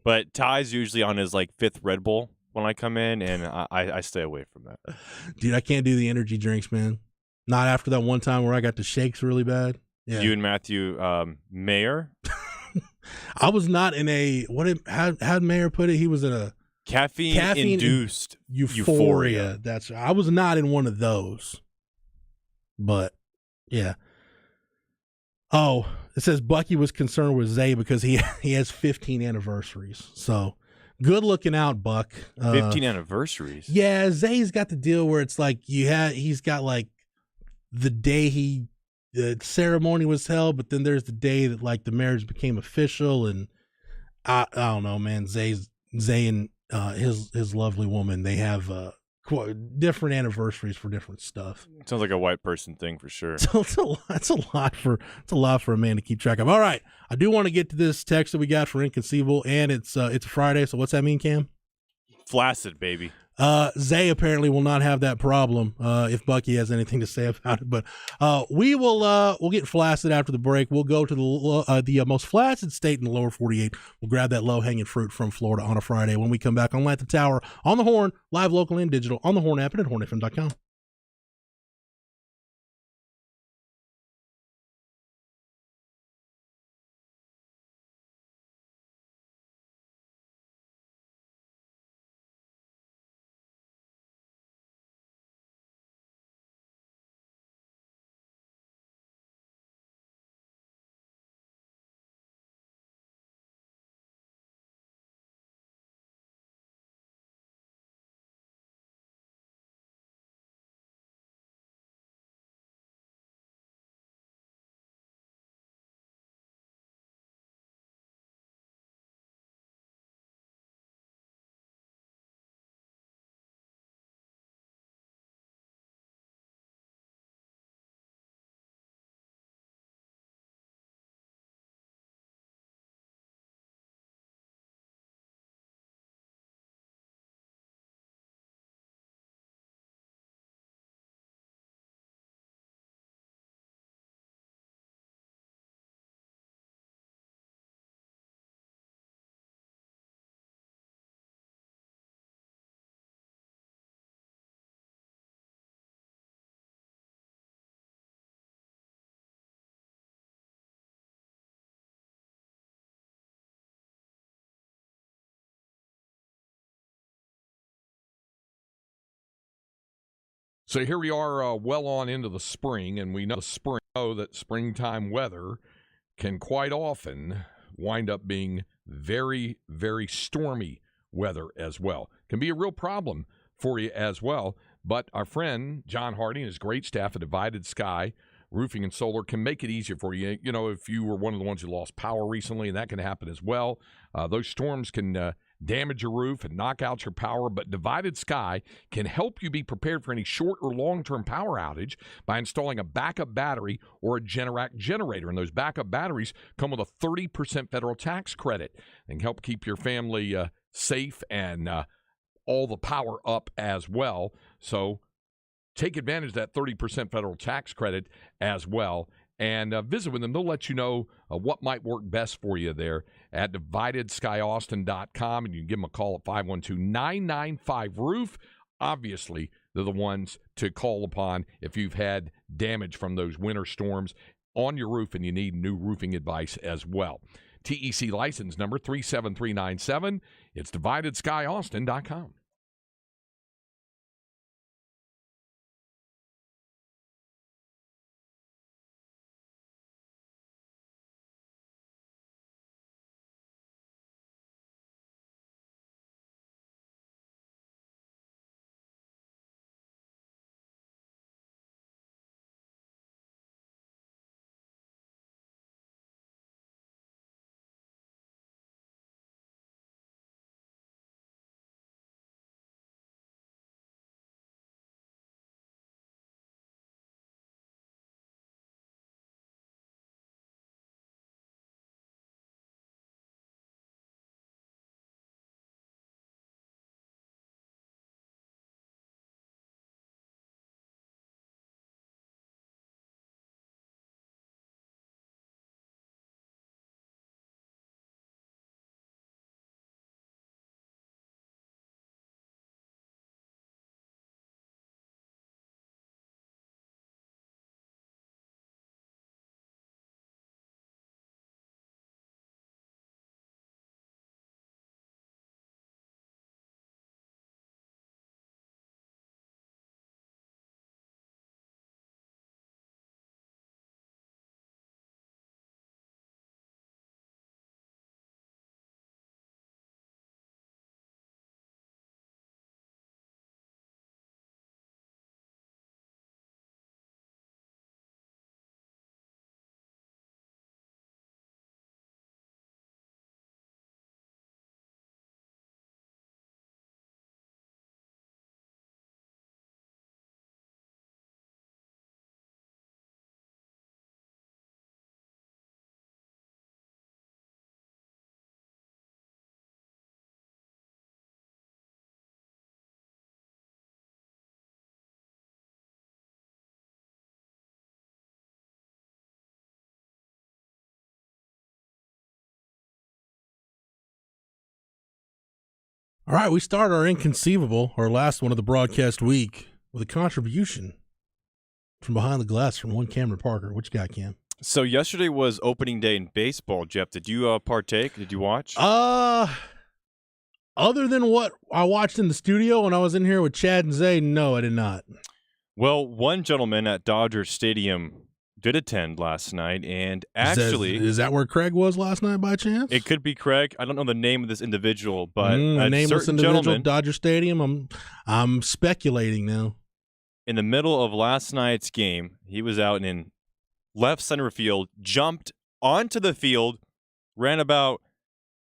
But Ty's usually on his fifth Red Bull when I come in, and I stay away from that. Dude, I can't do the energy drinks, man. Not after that one time where I got the shakes really bad. Yeah. You and Matthew Mayer? I was not in a how'd Mayer put it? He was in a caffeine-induced euphoria. That's I was not in one of those. But yeah. Oh, it says Bucky was concerned with Zay because he has 15 anniversaries. So good looking out, Buck. 15 anniversaries. Yeah, Zay's got the deal where it's he's got the day the ceremony was held, but then there's the day that the marriage became official, and I don't know, man. Zay and his lovely woman, they have different anniversaries for different stuff. Sounds like a white person thing for sure. So it's a lot for a man to keep track of. All right, I do want to get to this text that we got for Inconceivable, and it's a Friday. So what's that mean, Cam? Flaccid, baby. Zay apparently will not have that problem if Bucky has anything to say about it. But we'll get flaccid after the break. We'll go to the most flaccid state in the lower 48. We'll grab that low-hanging fruit from Florida on a Friday when we come back on Light the Tower, on the Horn, live, local, and digital, on the Horn app and at hornfm.com. So here we are well on into the spring, and we know that springtime weather can quite often wind up being very, very stormy weather as well. Can be a real problem for you as well. But our friend John Hardy and his great staff at Divided Sky Roofing and Solar can make it easier for you. You know, if you were one of the ones who lost power recently, and that can happen as well, those storms can damage your roof and knock out your power, but Divided Sky can help you be prepared for any short or long-term power outage by installing a backup battery or a Generac generator. And those backup batteries come with a 30% federal tax credit and help keep your family safe and all the power up as well. So take advantage of that 30% federal tax credit as well. And visit with them. They'll let you know what might work best for you there at dividedskyaustin.com. And you can give them a call at 512-995-ROOF. Obviously, they're the ones to call upon if you've had damage from those winter storms on your roof and you need new roofing advice as well. TEC license number 37397. It's dividedskyaustin.com. All right, we start our inconceivable, our last one of the broadcast week, with a contribution from behind the glass from one Cameron Parker. What you got, Cam? So yesterday was opening day in baseball, Jeff. Did you partake? Did you watch? Other than what I watched in the studio when I was in here with Chad and Zay, no, I did not. Well, one gentleman at Dodger Stadium did attend last night, and actually... Is that where Craig was last night by chance? It could be Craig. I don't know the name of this individual, but a nameless individual gentleman, at Dodger Stadium. I'm speculating now. in the middle of last night's game, he was out in left center field, jumped onto the field, ran about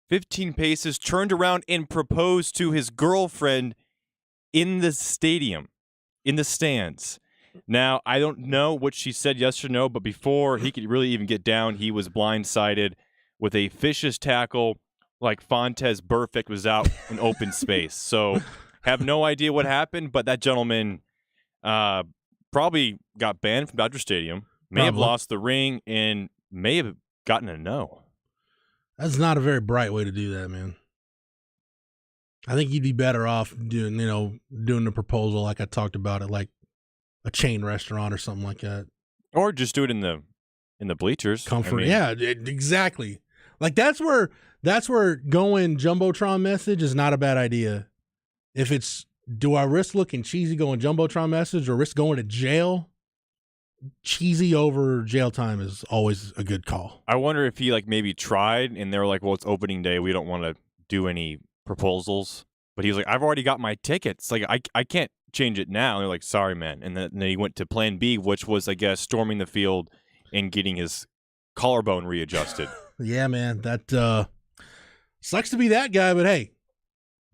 15 paces, turned around and proposed to his girlfriend in the stadium, in the stands. Now, I don't know what she said yes or no, but before he could really even get down, he was blindsided with a vicious tackle like Fontes Burfict was out in open space. So have no idea what happened, but that gentleman probably got banned from Dodger Stadium, may have lost the ring, and may have gotten a no. That's not a very bright way to do that, man. I think you'd be better off doing the proposal like I talked about at like a chain restaurant or something like that. Or just do it in the bleachers. Comfort. I mean, yeah, exactly. Like that's where going Jumbotron message is not a bad idea. If it's Do I risk looking cheesy going Jumbotron message or risk going to jail? Cheesy over jail time is always a good call. I wonder if he like maybe tried and they were like, well, it's opening day. We don't want to do any proposals. But he was like, I've already got my tickets. Like, I can't change it now. And they're like, sorry, man. And then he went to plan B, which was, I guess, storming the field and getting his collarbone readjusted. Yeah, man. That sucks to be that guy, but hey,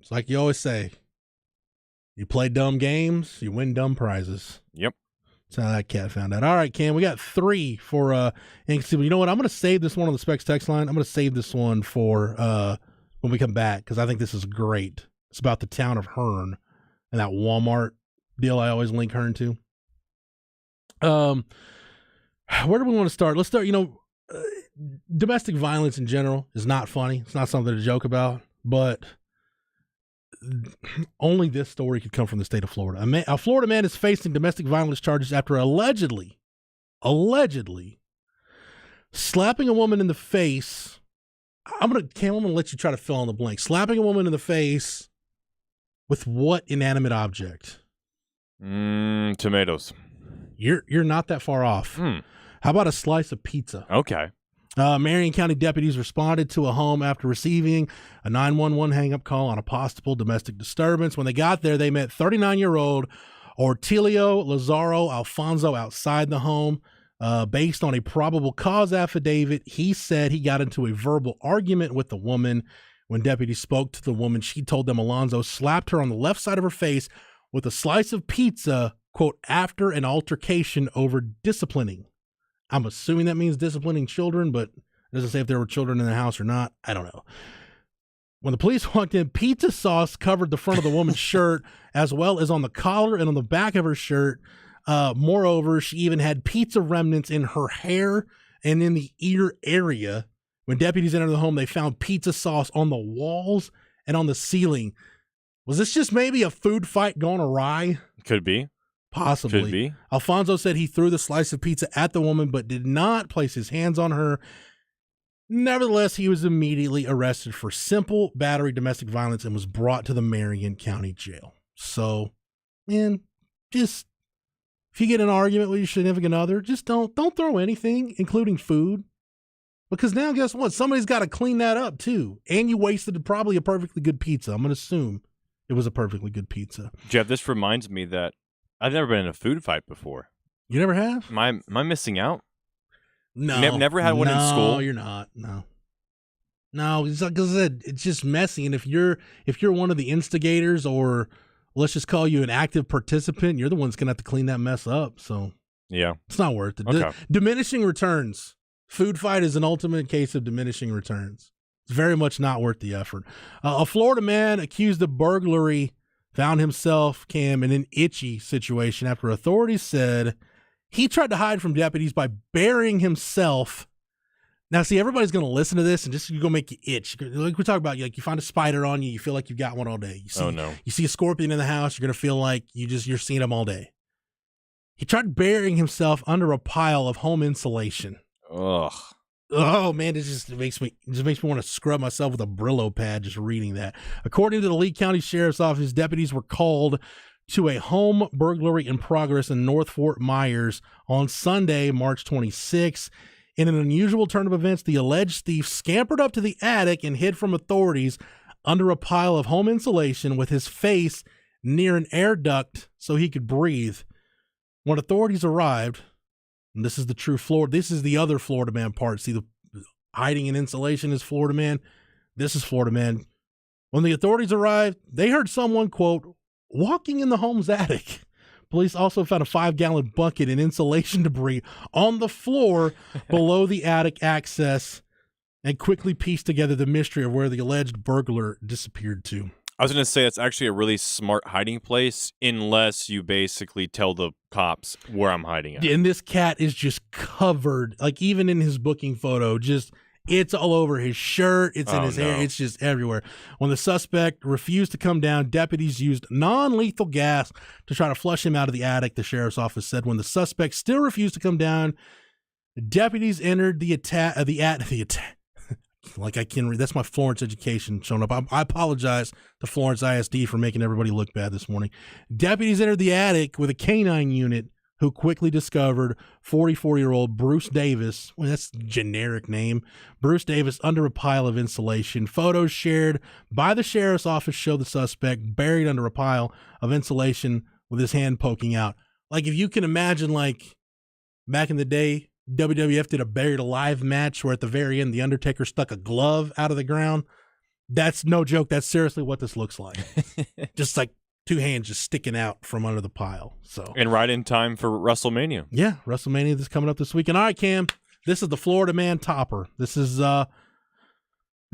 it's like you always say. You play dumb games, you win dumb prizes. Yep. That's how that cat found out. All right, Cam, we got 3 for inconceivable. You know what? I'm going to save this one on the Specs text line. I'm going to save this one for when we come back because I think this is great. It's about the town of Hearn and that Walmart deal I always link Hearn to. Where do we want to start? Let's start, domestic violence in general is not funny. It's not something to joke about, but only this story could come from the state of Florida. A Florida man is facing domestic violence charges after allegedly slapping a woman in the face. I'm going to let you try to fill in the blank. Slapping a woman in the face with what inanimate object? Tomatoes. You're not that far off. How about a slice of pizza? Okay. Marion County deputies responded to a home after receiving a 911 hang-up call on a possible domestic disturbance. When they got there, they met 39-year-old Ortilio Lazaro Alfonso outside the home. Based on a probable cause affidavit, he said he got into a verbal argument with the woman. When deputies spoke to the woman, she told them Alonso slapped her on the left side of her face with a slice of pizza, quote, after an altercation over disciplining. I'm assuming that means disciplining children, but it doesn't say if there were children in the house or not. I don't know. When the police walked in, pizza sauce covered the front of the woman's shirt, as well as on the collar and on the back of her shirt. Moreover, she even had pizza remnants in her hair and in the ear area. When deputies entered the home, they found pizza sauce on the walls and on the ceiling. Was this just maybe a food fight gone awry? Could be. Possibly. Could be. Alfonso said he threw the slice of pizza at the woman, but did not place his hands on her. Nevertheless, he was immediately arrested for simple battery domestic violence and was brought to the Marion County Jail. So, man, just if you get in an argument with your significant other, just don't throw anything, including food. Because now, guess what? Somebody's got to clean that up, too. And you wasted probably a perfectly good pizza. I'm going to assume it was a perfectly good pizza. Jeff, this reminds me that I've never been in a food fight before. You never have? Am I missing out? No. Never had one in school? No, you're not. No, it's like I said, it's just messy. And if you're one of the instigators, or let's just call you an active participant, you're the one that's going to have to clean that mess up. So yeah, it's not worth it. Okay. Diminishing returns. Food fight is an ultimate case of diminishing returns. It's very much not worth the effort. A Florida man accused of burglary found himself, Cam, in an itchy situation after authorities said he tried to hide from deputies by burying himself. Now, see, everybody's going to listen to this and just going to make you itch. Like we talk about, like you find a spider on you, you feel like you've got one all day. You see a scorpion in the house, you're going to feel like you're seeing them all day. He tried burying himself under a pile of home insulation. Ugh. Oh man, it just makes me want to scrub myself with a Brillo pad just reading that. According to the Lee County Sheriff's Office, deputies were called to a home burglary in progress in North Fort Myers on Sunday, March 26. In an unusual turn of events, the alleged thief scampered up to the attic and hid from authorities under a pile of home insulation with his face near an air duct so he could breathe. When authorities arrived, and this is the true Florida, this is the other Florida man part. See, the hiding in insulation is Florida man. This is Florida man. When the authorities arrived, they heard someone, quote, walking in the home's attic. Police also found a 5-gallon bucket and insulation debris on the floor below the attic access and quickly pieced together the mystery of where the alleged burglar disappeared to. I was going to say it's actually a really smart hiding place unless you basically tell the cops where I'm hiding at. And this cat is just covered, like even in his booking photo, just it's all over his shirt. It's in his hair. It's just everywhere. When the suspect refused to come down, deputies used non-lethal gas to try to flush him out of the attic, the sheriff's office said. When the suspect still refused to come down, deputies entered the Like I can read. That's my Florence education showing up. I apologize to Florence ISD for making everybody look bad this morning. Deputies entered the attic with a canine unit who quickly discovered 44-year-old Bruce Davis. Well, that's a generic name. Bruce Davis under a pile of insulation. Photos shared by the sheriff's office show the suspect buried under a pile of insulation with his hand poking out. Like if you can imagine, like back in the day, WWF did a buried alive match where at the very end, the Undertaker stuck a glove out of the ground. That's no joke. That's seriously what this looks like. Just like two hands just sticking out from under the pile. So, and right in time for WrestleMania. Yeah, WrestleMania is coming up this weekend. All right, Cam, this is the Florida Man topper. This is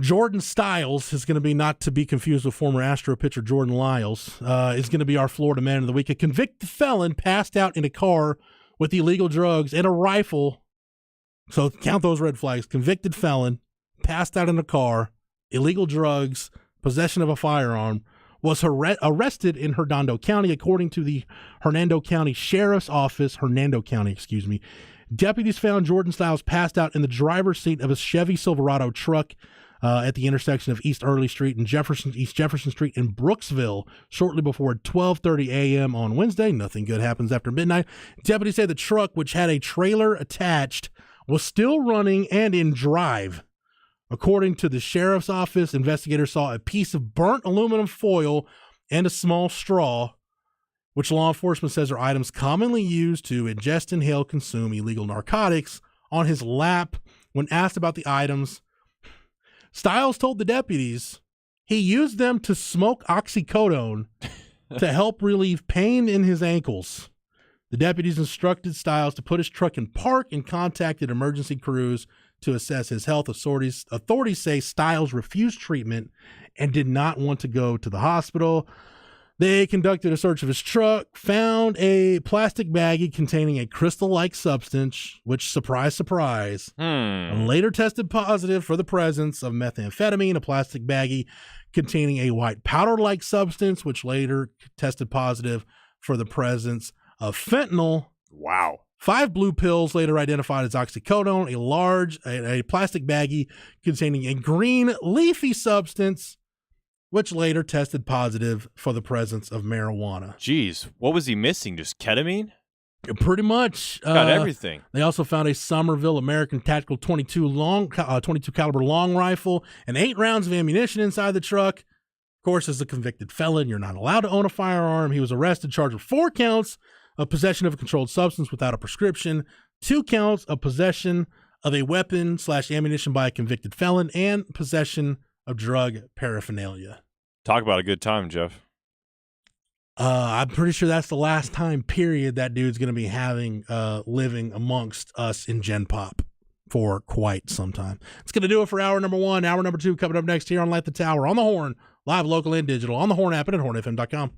Jordan Styles is going to be, not to be confused with former Astro pitcher Jordan Lyles, is going to be our Florida Man of the week. A convicted felon passed out in a car with illegal drugs and a rifle. So count those red flags. Convicted felon, passed out in a car, illegal drugs, possession of a firearm, was arrested in Hernando County, according to the Hernando County Sheriff's Office. Deputies found Jordan Styles passed out in the driver's seat of a Chevy Silverado truck at the intersection of East Early Street and East Jefferson Street in Brooksville shortly before 12:30 a.m. on Wednesday. Nothing good happens after midnight. Deputies say the truck, which had a trailer attached, was still running and in drive. According to the sheriff's office, investigators saw a piece of burnt aluminum foil and a small straw, which law enforcement says are items commonly used to ingest, inhale, consume illegal narcotics, on his lap. When asked about the items, Styles told the deputies he used them to smoke oxycodone to help relieve pain in his ankles. The deputies instructed Styles to put his truck in park and contacted emergency crews to assess his health. Authorities say Styles refused treatment and did not want to go to the hospital. They conducted a search of his truck, found a plastic baggie containing a crystal-like substance, which, surprise, surprise, later tested positive for the presence of methamphetamine, a plastic baggie containing a white powder-like substance, which later tested positive for the presence of fentanyl. Wow. 5 blue pills later identified as oxycodone, a plastic baggie containing a green leafy substance, which later tested positive for the presence of marijuana. Jeez, what was he missing? Just ketamine? Pretty much. Got everything. They also found a Somerville American Tactical 22 caliber long rifle and 8 rounds of ammunition inside the truck. Of course, as a convicted felon, you're not allowed to own a firearm. He was arrested, charged with 4 counts of possession of a controlled substance without a prescription, 2 counts of possession of a weapon/ammunition by a convicted felon, and possession of drug paraphernalia. Talk about a good time, Jeff. I'm pretty sure that's the last time period that dude's going to be having living amongst us in Gen Pop for quite some time. It's going to do it for hour number 1. Hour number 2 coming up next here on Light the Tower on the Horn, live, local, and digital, on the Horn app and at hornfm.com.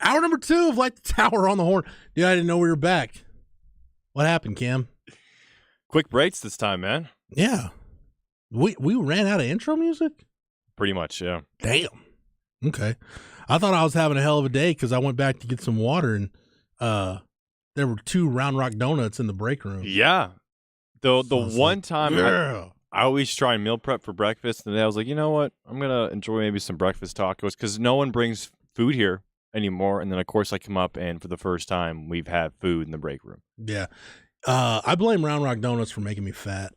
Hour number 2 of Light the Tower on the Horn. Dude, I didn't know we were back. What happened, Cam? Quick breaks this time, man. Yeah. We ran out of intro music? Pretty much, yeah. Damn. Okay. I thought I was having a hell of a day because I went back to get some water and there were 2 Round Rock donuts in the break room. Yeah. The So it's one like, time yeah. I always try and meal prep for breakfast, and then I was like, you know what? I'm going to enjoy maybe some breakfast tacos because no one brings food here anymore. And then, of course, I come up, and for the first time, we've had food in the break room. Yeah. I blame Round Rock Donuts for making me fat.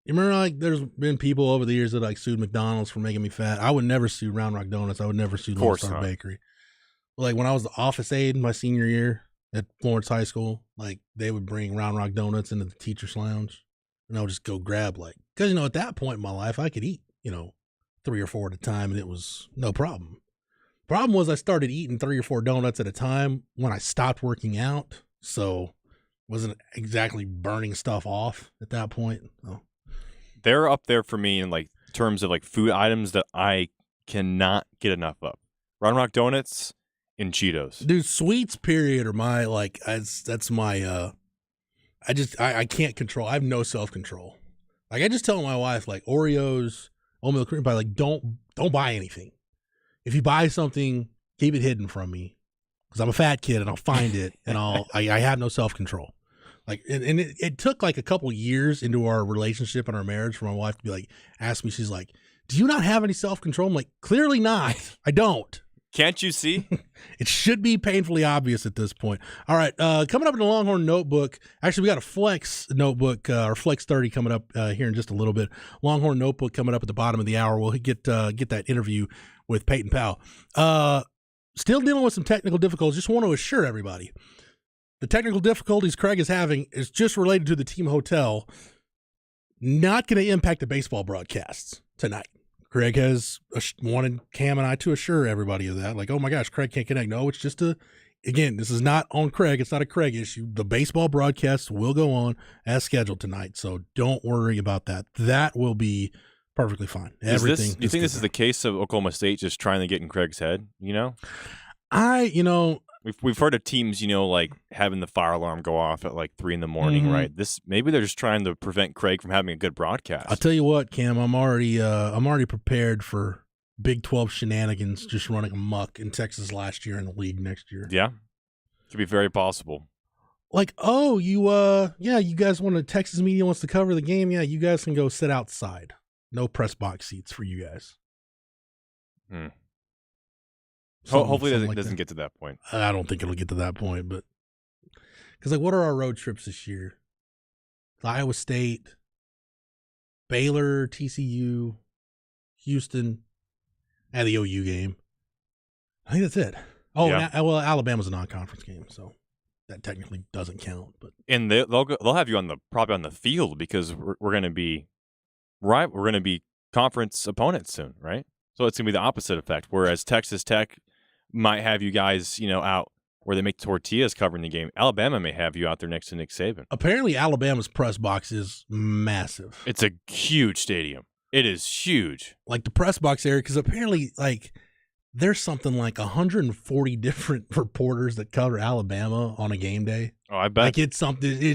You remember, like, there's been people over the years that, like, sued McDonald's for making me fat. I would never sue Round Rock Donuts. I would never sue Lone course Star not. Bakery. Like, when I was the office aide my senior year at Florence High School, like, they would bring Round Rock Donuts into the teacher's lounge, and I would just go grab, like, because, at that point in my life, I could eat, 3 or 4 at a time, and it was no problem. Problem was I started eating 3 or 4 donuts at a time when I stopped working out, so wasn't exactly burning stuff off at that point. So. They're up there for me in, like, terms of, like, food items that I cannot get enough of. Round Rock Donuts and Cheetos. Dude, sweets, period, are my, like, that's my, I can't control. I have no self-control. Like, I just tell my wife, like, Oreos, oatmeal cream pie, like, don't buy anything. If you buy something, keep it hidden from me. Because I'm a fat kid and I'll find it and I have no self-control. Like, and it took like a couple years into our relationship and our marriage for my wife to be like, ask me, she's like, do you not have any self-control? I'm like, clearly not. I don't. Can't you see? It should be painfully obvious at this point. All right, coming up in the Longhorn Notebook. Actually, we got a Flex Notebook, or Flex 30 coming up here in just a little bit. Longhorn Notebook coming up at the bottom of the hour. We'll get that interview with Peyton Powell. Still dealing with some technical difficulties. Just want to assure everybody, the technical difficulties Craig is having is just related to the team hotel, not going to impact the baseball broadcasts tonight. Craig has wanted Cam and I to assure everybody of that. Like, oh my gosh, Craig can't connect. No, it's just again, this is not on Craig. It's not a Craig issue. The baseball broadcasts will go on as scheduled tonight. So don't worry about that. That will be perfectly fine. Everything. Do you think this is the case of Oklahoma State just trying to get in Craig's head? We've heard of teams, like having the fire alarm go off at like 3 a.m, right? Maybe they're just trying to prevent Craig from having a good broadcast. I'll tell you what, Cam, I'm already prepared for Big 12 shenanigans just running amok in Texas last year and the league next year. Yeah, could be very possible. Like, oh, you guys want Texas media wants to cover the game? Yeah, you guys can go sit outside. No press box seats for you guys. Hopefully it doesn't get to that point. I don't think it'll get to that point, but because what are our road trips this year? Iowa State, Baylor, TCU, Houston, and the OU game. I think that's it. Oh, yeah. Alabama's a non-conference game, so that technically doesn't count. But they'll have you probably on the field because we're going to be right. We're going to be conference opponents soon, right? So it's going to be the opposite effect. Whereas Texas Tech might have you guys, out where they make tortillas covering the game. Alabama may have you out there next to Nick Saban. Apparently, Alabama's press box is massive. It's a huge stadium. It is huge. Like the press box area, because apparently, like, there's something like 140 different reporters that cover Alabama on a game day. Oh, I bet. Like it's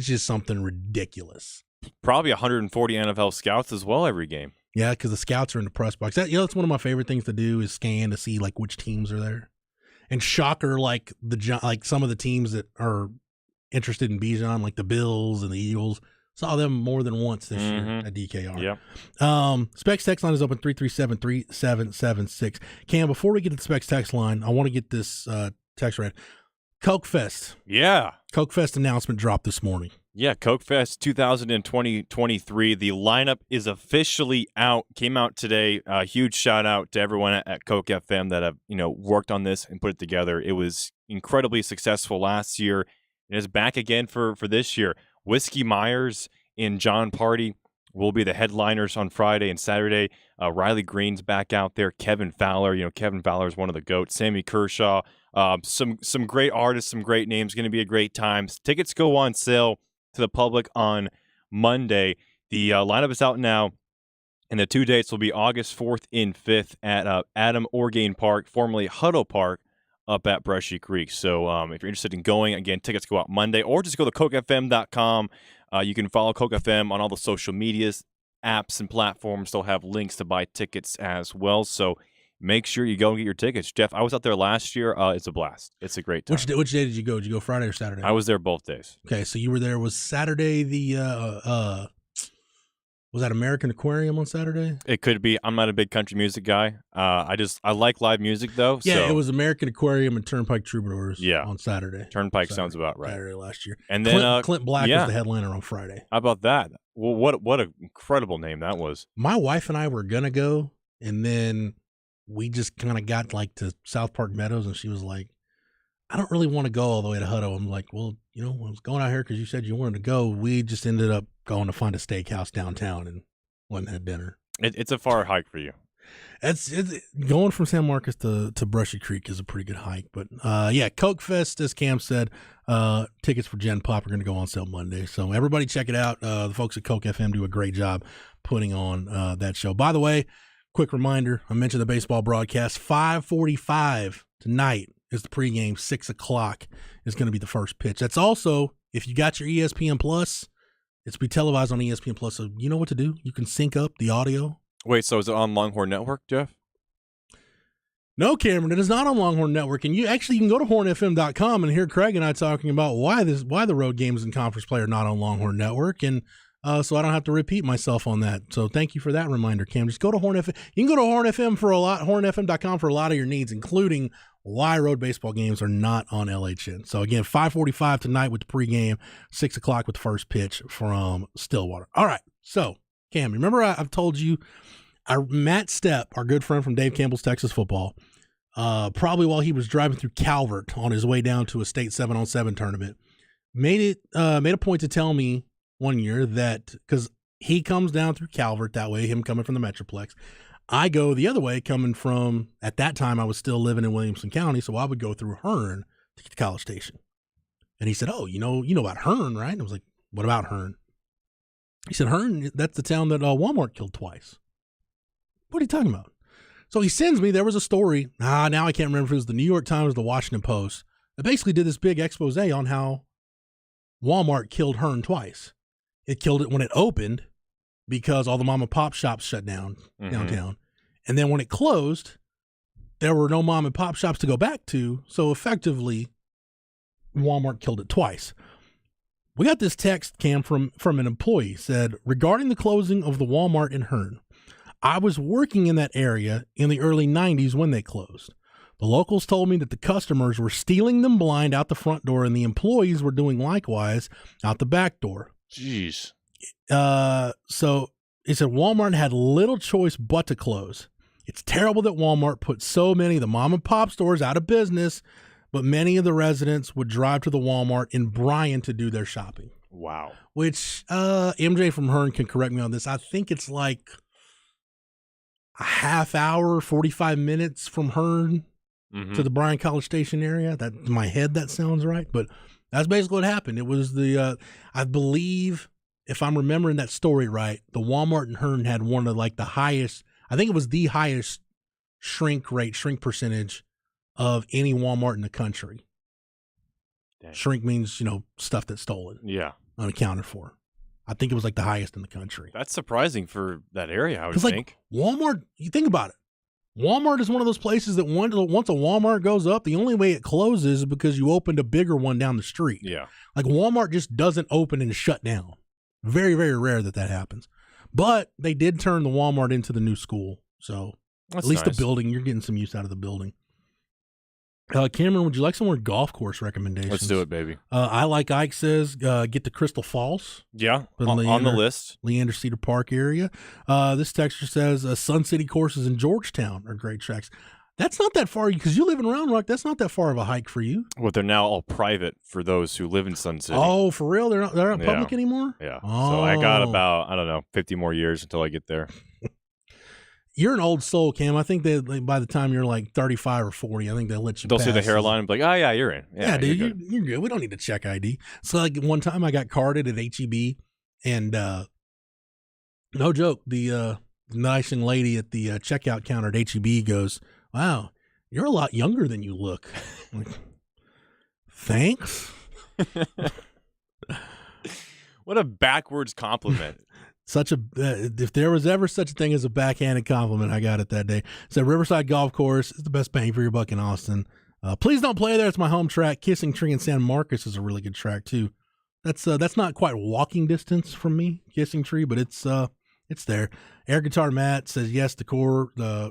just something ridiculous. Probably 140 NFL scouts as well every game. Yeah, because the scouts are in the press box. That's one of my favorite things to do is scan to see like which teams are there. And shocker, like some of the teams that are interested in Bijan, like the Bills and the Eagles, saw them more than once this year at DKR. Yeah. Specs text line is open 337-3776. Cam, before we get to the Specs text line, I want to get this text read. Coke Fest. Yeah. Coke Fest announcement dropped this morning. Yeah, Coke Fest 2020-23. The lineup is officially out. Came out today. Huge shout out to everyone at Coke FM that have worked on this and put it together. It was incredibly successful last year and is back again for this year. Whiskey Myers and John Party will be the headliners on Friday and Saturday. Riley Green's back out there. Kevin Fowler. Kevin Fowler is one of the GOATs. Sammy Kershaw. Some great artists, some great names. Going to be a great time. Tickets go on sale to the public on Monday. The lineup is out now, and the 2 dates will be August 4th and 5th at Adam Orgain Park, formerly Hutto Park, up at Brushy Creek. So if you're interested in going, again, tickets go out Monday, or just go to cokefm.com. You can follow Coke FM on all the social medias, apps, and platforms. They'll have links to buy tickets as well. So make sure you go and get your tickets. Jeff, I was out there last year. It's a blast. It's a great time. Which day did you go? Did you go Friday or Saturday? I was there both days. Okay, so you were there. Was Saturday the was that American Aquarium on Saturday? It could be. I'm not a big country music guy. I like live music though. Yeah, so. it was American Aquarium and Turnpike Troubadours. Yeah. On Saturday. Turnpike sounds about right. Saturday last year. And then Clint Black was the headliner on Friday. How about that? Well, what an incredible name that was. My wife and I were gonna go, and then we just kind of got like to South Park Meadows, and she was like, I don't really want to go all the way to Hutto. I'm like, well, I was going out here because you said you wanted to go. We just ended up going to find a steakhouse downtown and went and had dinner. It's a far hike for you. It's going from San Marcos to Brushy Creek is a pretty good hike. But yeah, Coke Fest, as Cam said, tickets for Gen Pop are going to go on sale Monday. So everybody check it out. The folks at Coke FM do a great job putting on that show. By the way, quick reminder, I mentioned the baseball broadcast. 5:45 tonight is the pregame. 6 o'clock is going to be the first pitch. That's also, if you got your ESPN Plus, it's be televised on ESPN Plus. So you know what to do. You can sync up the audio. Wait, so is it on Longhorn Network, Jeff? No, Cameron, it is not on Longhorn Network. And you can go to hornfm.com and hear Craig and I talking about why the road games and conference play are not on Longhorn Network. And so I don't have to repeat myself on that. So thank you for that reminder, Cam. Just go to Horn FM. You can go to hornfm.com for a lot of your needs, including why road baseball games are not on LHN. So again, 5:45 tonight with the pregame, 6 o'clock with the first pitch from Stillwater. All right. So Cam, remember I've told you, Matt Stepp, our good friend from Dave Campbell's Texas Football, probably while he was driving through Calvert on his way down to a state 7-on-7 tournament, made a point to tell me one year that, because he comes down through Calvert that way, him coming from the Metroplex, I go the other way coming from, at that time I was still living in Williamson County, so I would go through Hearn to get to College Station. And he said, oh, you know about Hearn, right? And I was like, what about Hearn? He said, Hearn, that's the town that Walmart killed twice. What are you talking about? So he sends me, there was a story, now I can't remember if it was the New York Times or the Washington Post, that basically did this big expose on how Walmart killed Hearn twice. It killed it when it opened because all the mom and pop shops shut down downtown. And then when it closed, there were no mom and pop shops to go back to. So effectively, Walmart killed it twice. We got this text, Cam, from an employee, said, regarding the closing of the Walmart in Hearn, I was working in that area in the early 90s when they closed. The locals told me that the customers were stealing them blind out the front door and the employees were doing likewise out the back door. Jeez. So it said Walmart had little choice but to close. It's terrible that Walmart put so many of the mom and pop stores out of business, but many of the residents would drive to the Walmart in Bryan to do their shopping. Wow. Which MJ from Hearn can correct me on this. I think it's like a half hour, 45 minutes from Hearn to the Bryan College Station area. That in my head, that sounds right. But that's basically what happened. It was the, I believe, if I'm remembering that story right, the Walmart in Hearn had one of like the highest, I think it was the highest shrink percentage of any Walmart in the country. Dang. Shrink means, stuff that's stolen. Yeah. Unaccounted for. I think it was like the highest in the country. That's surprising for that area, I would think. Walmart, you think about it. Walmart is one of those places that once a Walmart goes up, the only way it closes is because you opened a bigger one down the street. Yeah. Like Walmart just doesn't open and shut down. Very, very rare that happens. But they did turn the Walmart into the new school. So that's at least nice. The building, you're getting some use out of the building. Cameron, would you like some more golf course recommendations? Let's do it, baby. I Like Ike says, get to Crystal Falls. Yeah, on the list. Leander Cedar Park area. This texter says, Sun City courses in Georgetown are great tracks. That's not that far, because you live in Round Rock. That's not that far of a hike for you. Well, they're now all private for those who live in Sun City. Oh, for real? They're not public anymore? Yeah. Oh. So I got about, 50 more years until I get there. You're an old soul, Cam. I think that by the time you're like 35 or 40, I think they'll let you They'll pass. see the hairline and be like, oh, yeah, you're in. Yeah, dude, you're good. We don't need to check ID. So like one time I got carded at HEB, and no joke, the nice young lady at the checkout counter at HEB goes, wow, you're a lot younger than you look. Like, thanks. What a backwards compliment. If there was ever such a thing as a backhanded compliment, I got it that day. Said Riverside Golf Course is the best bang for your buck in Austin. Please don't play there. It's my home track. Kissing Tree in San Marcos is a really good track too. That's not quite walking distance from me, Kissing Tree, but it's there. Air Guitar Matt says yes. The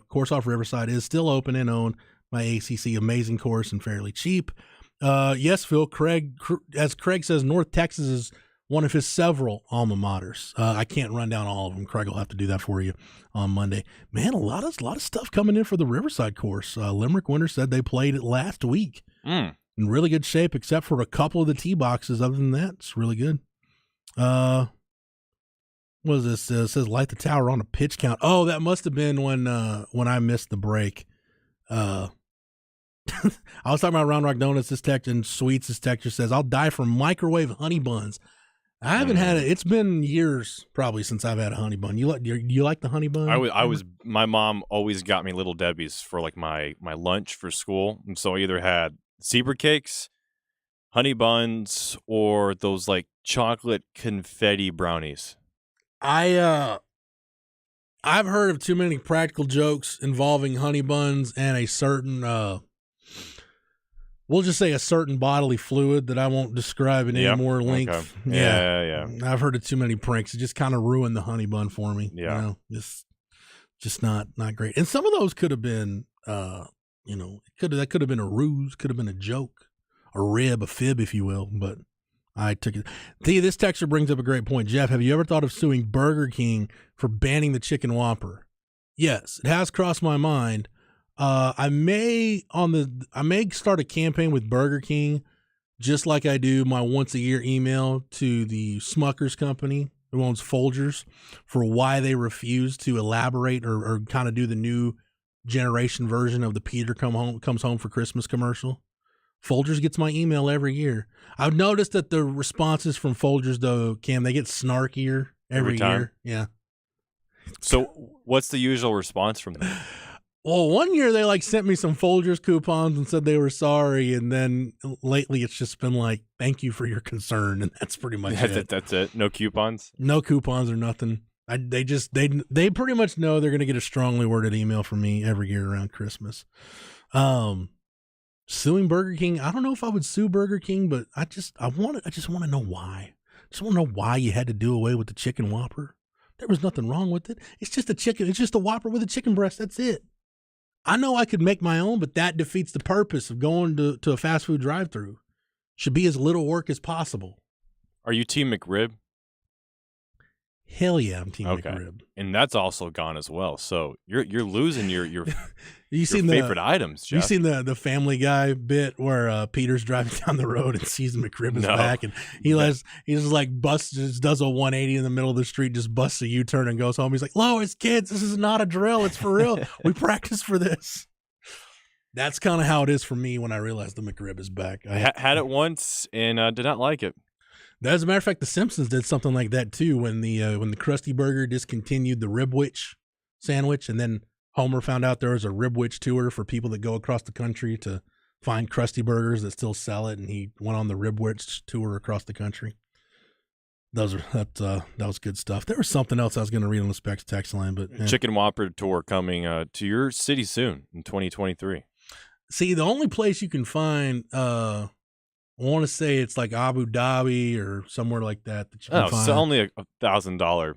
course off Riverside is still open and owned by ACC. Amazing course and fairly cheap. Yes, Phil. As Craig says, North Texas is one of his several alma maters. I can't run down all of them. Craig will have to do that for you on Monday. Man, a lot of stuff coming in for the Riverside course. Limerick Winter said they played it last week in really good shape, except for a couple of the tee boxes. Other than that, it's really good. What is this? It says light the tower on a pitch count. Oh, that must have been when I missed the break. I was talking about Round Rock Donuts. This text and Sweets. This texture says, "I'll die for microwave honey buns." I haven't had it. It's been years probably since I've had a honey bun. You like the honey bun? My mom always got me Little Debbie's for like my lunch for school, and so I either had zebra cakes, honey buns, or those like chocolate confetti brownies. I've heard of too many practical jokes involving honey buns and a certain we'll just say a certain bodily fluid that I won't describe in any more length. Okay. Yeah. I've heard of too many pranks. It just kind of ruined the honey bun for me. Yeah. Just not great. And some of those could have been, that could have been a ruse, could have been a joke, a rib, a fib, if you will. But I took it. This texture brings up a great point. Jeff, have you ever thought of suing Burger King for banning the chicken Whopper? Yes, it has crossed my mind. I may start a campaign with Burger King, just like I do my once a year email to the Smuckers company who owns Folgers, for why they refuse to elaborate or kind of do the new generation version of the Peter comes home for Christmas commercial. Folgers gets my email every year. I've noticed that the responses from Folgers, though, Cam, they get snarkier every year. Yeah. So what's the usual response from them? Well, one year they sent me some Folgers coupons and said they were sorry, and then lately it's just been like, "Thank you for your concern," and that's pretty much it. That's it. No coupons. No coupons or nothing. They pretty much know they're gonna get a strongly worded email from me every year around Christmas. Suing Burger King, I don't know if I would sue Burger King, but I just want to know why. I just want to know why you had to do away with the chicken Whopper. There was nothing wrong with it. It's just a chicken. It's just a Whopper with a chicken breast. That's it. I know I could make my own, but that defeats the purpose of going to a fast food drive-thru. Should be as little work as possible. Are you Team McRib? Hell yeah, I'm Team McRib. And that's also gone as well. So you're losing your seen favorite items, Jeff. You seen the Family Guy bit where Peter's driving down the road and sees McRib is back, and he just like does a 180 in the middle of the street, just busts a U-turn and goes home. He's like, "Lois, kids, this is not a drill. It's for real. We practiced for this." That's kind of how it is for me when I realize the McRib is back. I had it once and did not like it. As a matter of fact, The Simpsons did something like that too when the Krusty Burger discontinued the Ribwich sandwich, and then Homer found out there was a Ribwich tour for people that go across the country to find Krusty Burgers that still sell it, and he went on the Ribwich tour across the country. That was good stuff. There was something else I was going to read on the Specs text line, but Chicken Whopper tour coming to your city soon in 2023. See, the only place you can find I want to say it's like Abu Dhabi or somewhere like that you can find. It's only $1,000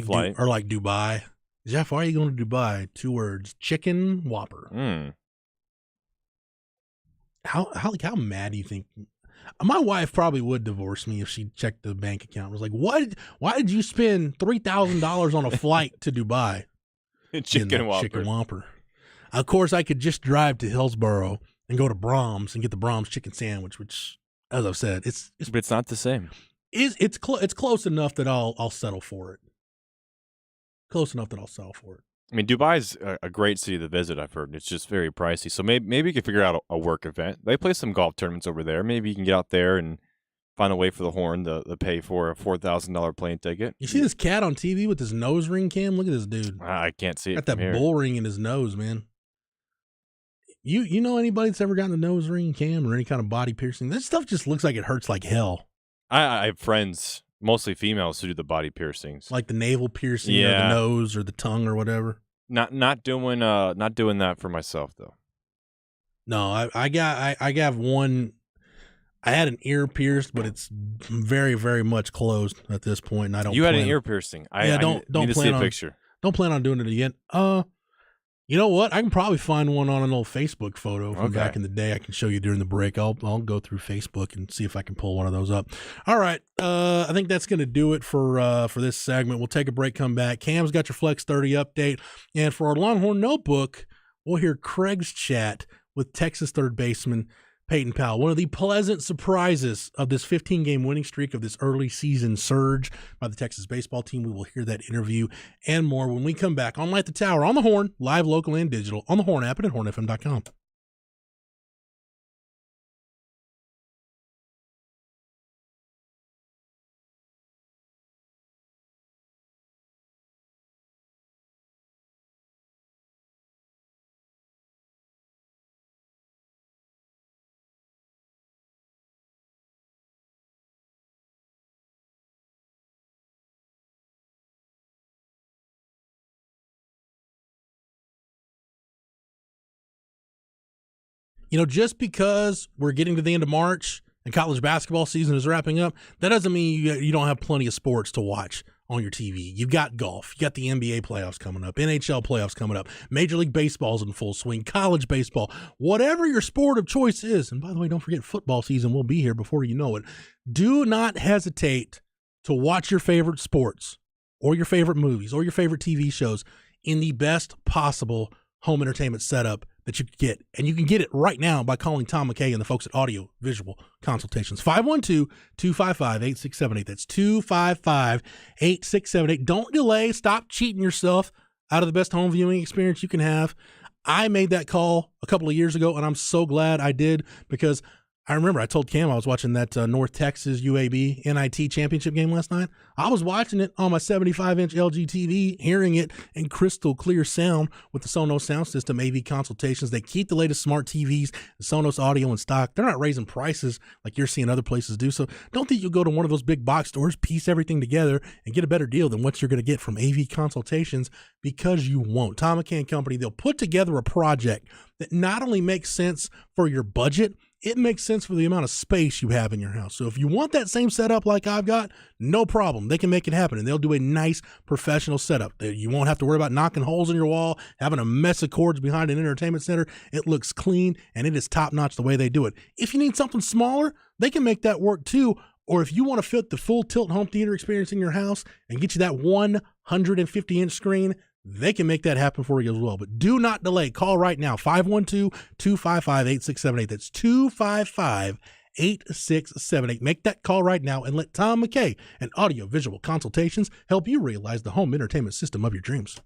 flight. Or like Dubai. Jeff, why are you going to Dubai? 2 words: chicken Whopper. How mad do you think? My wife probably would divorce me if she checked the bank account. It was like, why did you spend $3,000 on a flight to Dubai? Chicken Whopper. Of course, I could just drive to Hillsboro and go to Brahms and get the Brahms chicken sandwich, which, as I've said, but it's not the same. It's close enough that I'll settle for it. Close enough that I'll settle for it. I mean, Dubai's a great city to visit, I've heard. It's just very pricey. So maybe you can figure out a work event. They play some golf tournaments over there. Maybe you can get out there and find a way for the horn to pay for a $4,000 plane ticket. You see this cat on TV with his nose ring, Cam? Look at this dude. I can't see it. Got that bull ring in his nose, man. You know anybody that's ever gotten a nose ring, Cam, or any kind of body piercing? This stuff just looks like it hurts like hell. I have friends, mostly females, who do the body piercings. Like the navel piercing or the nose or the tongue or whatever. Not doing that for myself though. No, I got one. I had an ear pierced, but it's very, very much closed at this point, and I don't. You had an ear piercing. Don't need to see plan a on picture. Don't plan on doing it again. You know what? I can probably find one on an old Facebook photo from back in the day. I can show you during the break. I'll go through Facebook and see if I can pull one of those up. All right. I think that's going to do it for this segment. We'll take a break, come back. Cam's got your Flex 30 update. And for our Longhorn Notebook, we'll hear Craig's chat with Texas third baseman Peyton Powell. One of the pleasant surprises of this 15-game winning streak, of this early season surge by the Texas baseball team. We will hear that interview and more when we come back on Light the Tower, on the Horn, live, local, and digital, on the Horn app and at hornfm.com. You know, just because we're getting to the end of March and college basketball season is wrapping up, that doesn't mean you don't have plenty of sports to watch on your TV. You've got golf. You got the NBA playoffs coming up, NHL playoffs coming up, Major League Baseball's in full swing, college baseball, whatever your sport of choice is. And by the way, don't forget football season will be here before you know it. Do not hesitate to watch your favorite sports or your favorite movies or your favorite TV shows in the best possible home entertainment setup that you can get. And you can get it right now by calling Tom McKay and the folks at Audio Visual Consultations. 512-255-8678. That's 255-8678. Don't delay. Stop cheating yourself out of the best home viewing experience you can have. I made that call a couple of years ago, and I'm so glad I did, because I remember I told Cam I was watching that North Texas UAB NIT championship game last night. I was watching it on my 75-inch LG TV, hearing it in crystal clear sound with the Sonos sound system, AV Consultations. They keep the latest smart TVs, the Sonos audio in stock. They're not raising prices like you're seeing other places do. So don't think you'll go to one of those big box stores, piece everything together, and get a better deal than what you're going to get from AV Consultations, because you won't. Tom McKay and Company, they'll put together a project that not only makes sense for your budget, it makes sense for the amount of space you have in your house. So if you want that same setup like I've got, no problem. They can make it happen, and they'll do a nice professional setup. You won't have to worry about knocking holes in your wall, having a mess of cords behind an entertainment center. It looks clean, and it is top-notch the way they do it. If you need something smaller, they can make that work too. Or if you want to fit the full tilt home theater experience in your house and get you that 150-inch screen, they can make that happen for you as well. But do not delay. Call right now, 512-255-8678. That's 255-8678. Make that call right now and let Tom McKay and Audio Visual Consultations help you realize the home entertainment system of your dreams.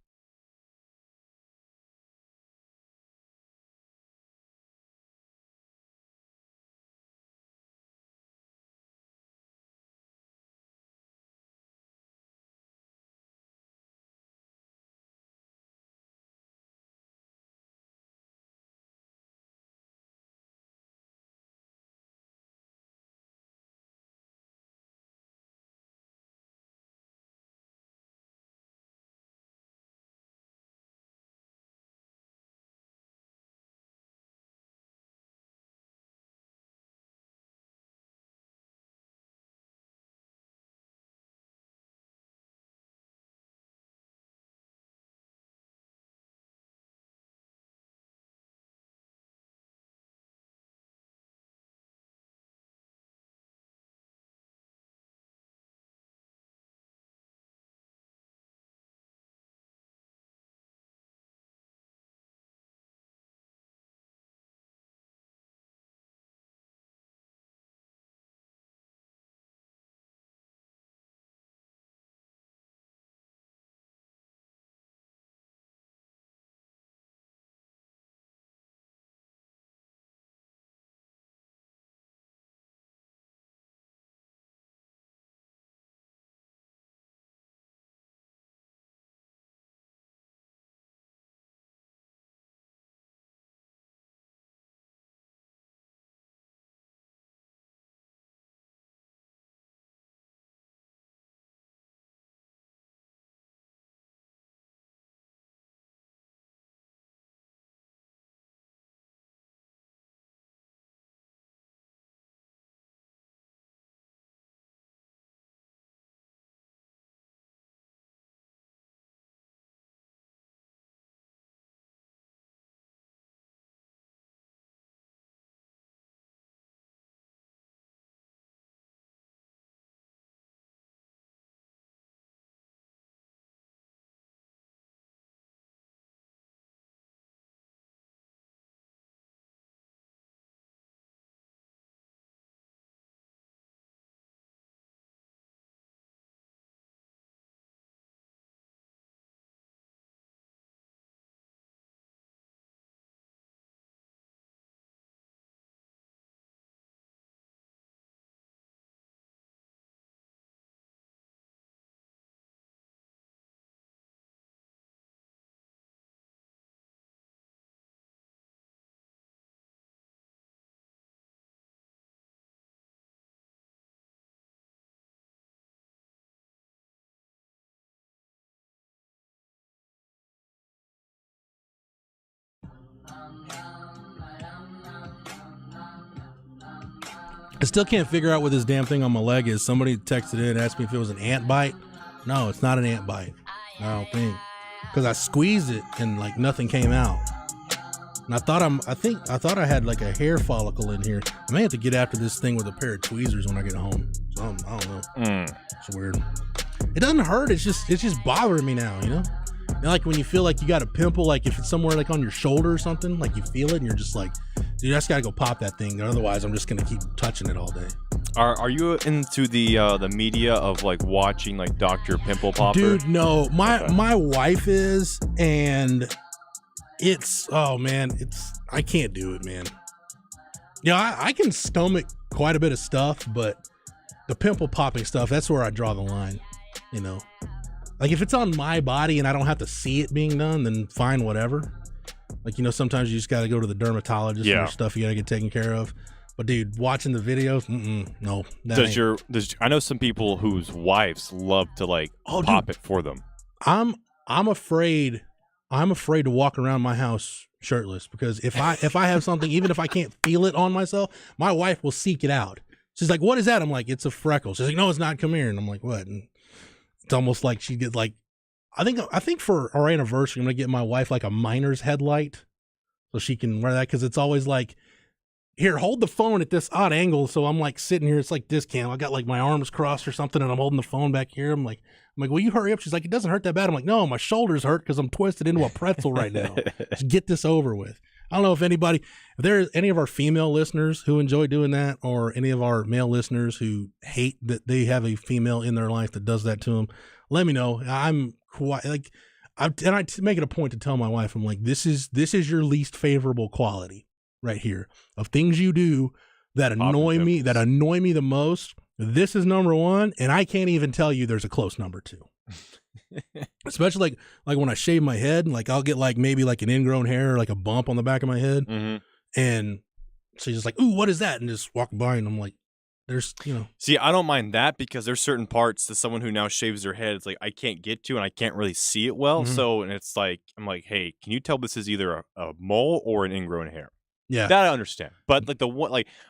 I still can't figure out what this damn thing on my leg is. Somebody texted in and asked me if it was an ant bite. No, it's not an ant bite. I don't think. Because I squeezed it and like nothing came out. And I thought I had like a hair follicle in here. I may have to get after this thing with a pair of tweezers when I get home. So I don't know. It's weird. It doesn't hurt. It's just bothering me now, you know? And like when you feel like you got a pimple, like if it's somewhere like on your shoulder or something, like you feel it and you're just like, dude, I just gotta go pop that thing. Otherwise, I'm just gonna keep touching it all day. Are you into the media of like watching like Dr. Pimple Popper? Dude, no. My wife is, and it's I can't do it, man. Yeah, I can stomach quite a bit of stuff, but the pimple popping stuff, that's where I draw the line, you know. Like if it's on my body and I don't have to see it being done, then fine, whatever. Like, you know, sometimes you just got to go to the dermatologist and there's stuff you got to get taken care of. But dude, watching the videos, no. I know some people whose wives love to like pop it for them. I'm afraid to walk around my house shirtless because if I have something, even if I can't feel it on myself, my wife will seek it out. She's like, "What is that?" I'm like, "It's a freckle." She's like, "No, it's not. Come here." And I'm like, "What?" And it's almost like she did like, I think for our anniversary, I'm gonna get my wife like a miner's headlight so she can wear that because it's always like, here, hold the phone at this odd angle. So I'm like sitting here, it's like this cam. I got like my arms crossed or something, and I'm holding the phone back here. I'm like, will you hurry up? She's like, it doesn't hurt that bad. I'm like, no, my shoulders hurt because I'm twisted into a pretzel right now. Just get this over with. I don't know if there's any of our female listeners who enjoy doing that, or any of our male listeners who hate that they have a female in their life that does that to them. Let me know. I'm quite like, I make it a point to tell my wife, I'm like, this is your least favorable quality right here of things you do that annoy me the most. This is number one, and I can't even tell you there's a close number two. Especially like when I shave my head, like I'll get like maybe like an ingrown hair or like a bump on the back of my head, and she's just like, "Ooh, what is that?" And just walk by, and I'm like, "There's, you know." See, I don't mind that because there's certain parts to someone who now shaves their head, it's like I can't get to, and I can't really see it well. So, and it's like I'm like, "Hey, can you tell this is either a mole or an ingrown hair?" Yeah, that I understand. But like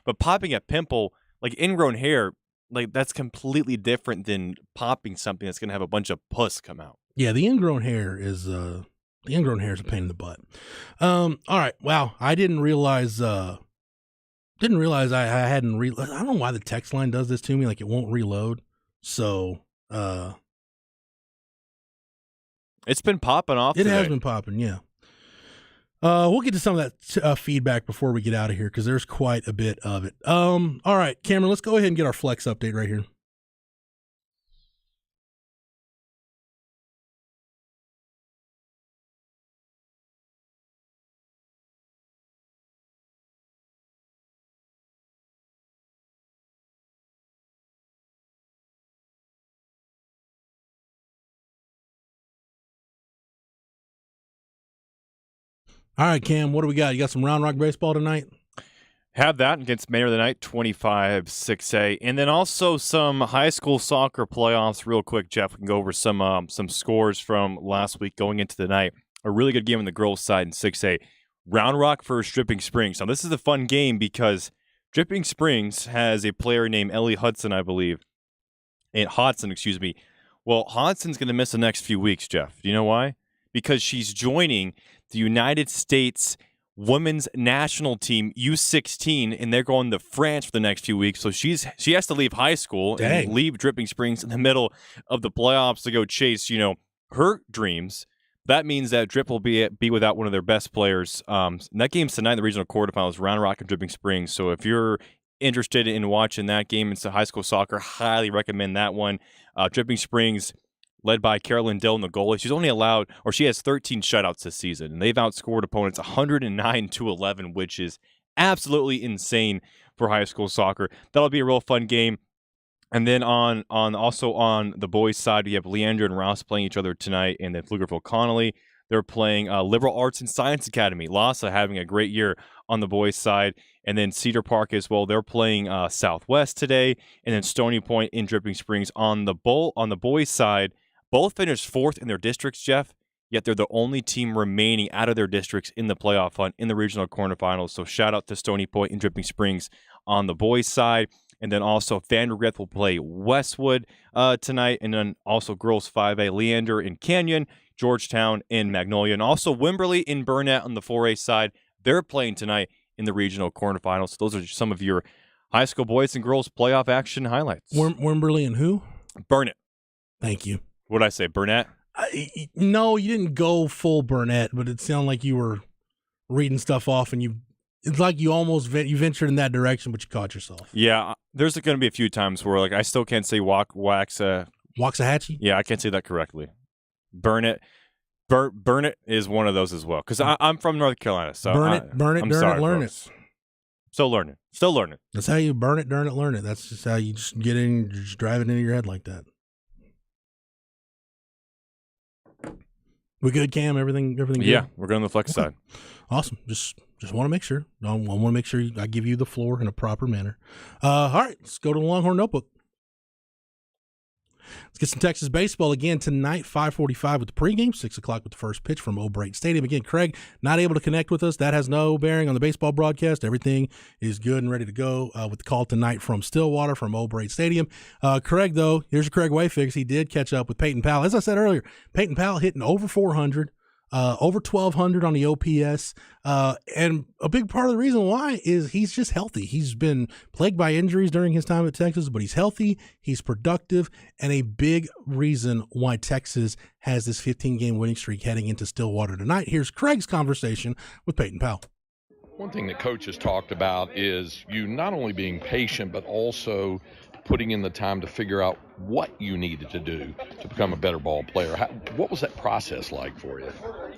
but popping a pimple, like ingrown hair, like that's completely different than popping something that's gonna have a bunch of pus come out. Yeah, the ingrown hair is a pain in the butt. All right, wow, I didn't realize I hadn't I don't know why the text line does this to me, like it won't reload. So it's been popping off. It has been popping, yeah. We'll get to some of that feedback before we get out of here because there's quite a bit of it. All right, Cameron, let's go ahead and get our flex update right here. All right, Cam, what do we got? You got some Round Rock baseball tonight? Have that against Mayor of the Night, 25-6A. And then also some high school soccer playoffs real quick, Jeff. We can go over some scores from last week going into the night. A really good game on the girls' side in 6A. Round Rock versus Dripping Springs. Now, this is a fun game because Dripping Springs has a player named Ellie Hodson, I believe. Hodson, excuse me. Well, Hodson's going to miss the next few weeks, Jeff. Do you know why? Because she's joining the United States women's national team, U16, and they're going to France for the next few weeks. So she has to leave high school and leave Dripping Springs in the middle of the playoffs to go chase, her dreams. That means that Drip will be without one of their best players. And that game's tonight in the regional quarterfinals, Round Rock and Dripping Springs. So if you're interested in watching that game, it's a high school soccer, highly recommend that one. Dripping Springs, led by Carolyn Dillon, the goalie. She has 13 shutouts this season, and they've outscored opponents 109-11, which is absolutely insane for high school soccer. That'll be a real fun game. And then on the boys' side, we have Leander and Rouse playing each other tonight, and then Pflugerville Connolly. They're playing Liberal Arts and Science Academy. LASA having a great year on the boys' side. And then Cedar Park as well. They're playing Southwest today. And then Stony Point in Dripping Springs. On the boys' side, both finished fourth in their districts, Jeff, yet they're the only team remaining out of their districts in the playoff hunt in the regional quarterfinals. So shout out to Stony Point and Dripping Springs on the boys' side. And then also Vandergrift will play Westwood tonight. And then also girls 5A, Leander in Canyon, Georgetown in Magnolia. And also Wimberley in Burnett on the 4A side. They're playing tonight in the regional quarterfinals. Those are some of your high school boys and girls playoff action highlights. Wimberley and who? Burnett. Thank you. What did I say, Burnett? No, you didn't go full Burnett, but it sounded like you were reading stuff off, and it's like you almost you ventured in that direction, but you caught yourself. Yeah, there's going to be a few times where I still can't say Waxahachie? Yeah, I can't say that correctly. Burnett is one of those as well, because I'm from North Carolina. So burn it, learn it. Still learning. That's how you burn it, learn it. That's just how you just get in, just drive it into your head like that. We good, Cam? Everything good? Yeah, we're going on the flex side. Awesome. Just want to make sure. I want to make sure I give you the floor in a proper manner. All right, let's go to the Longhorn Notebook. Let's get some Texas baseball again tonight, 5:45 with the pregame, 6 o'clock with the first pitch from O'Brate Stadium. Again, Craig not able to connect with us. That has no bearing on the baseball broadcast. Everything is good and ready to go with the call tonight from Stillwater from O'Brate Stadium. Craig, though, here's your Craig Wayfix. He did catch up with Peyton Powell. As I said earlier, Peyton Powell hitting over 400. Over 1,200 on the OPS. And a big part of the reason why is he's just healthy. He's been plagued by injuries during his time at Texas, but he's healthy, he's productive, and a big reason why Texas has this 15-game winning streak heading into Stillwater tonight. Here's Craig's conversation with Peyton Powell. One thing that Coach has talked about is you not only being patient, but also putting in the time to figure out what you needed to do to become a better ball player. What was that process like for you?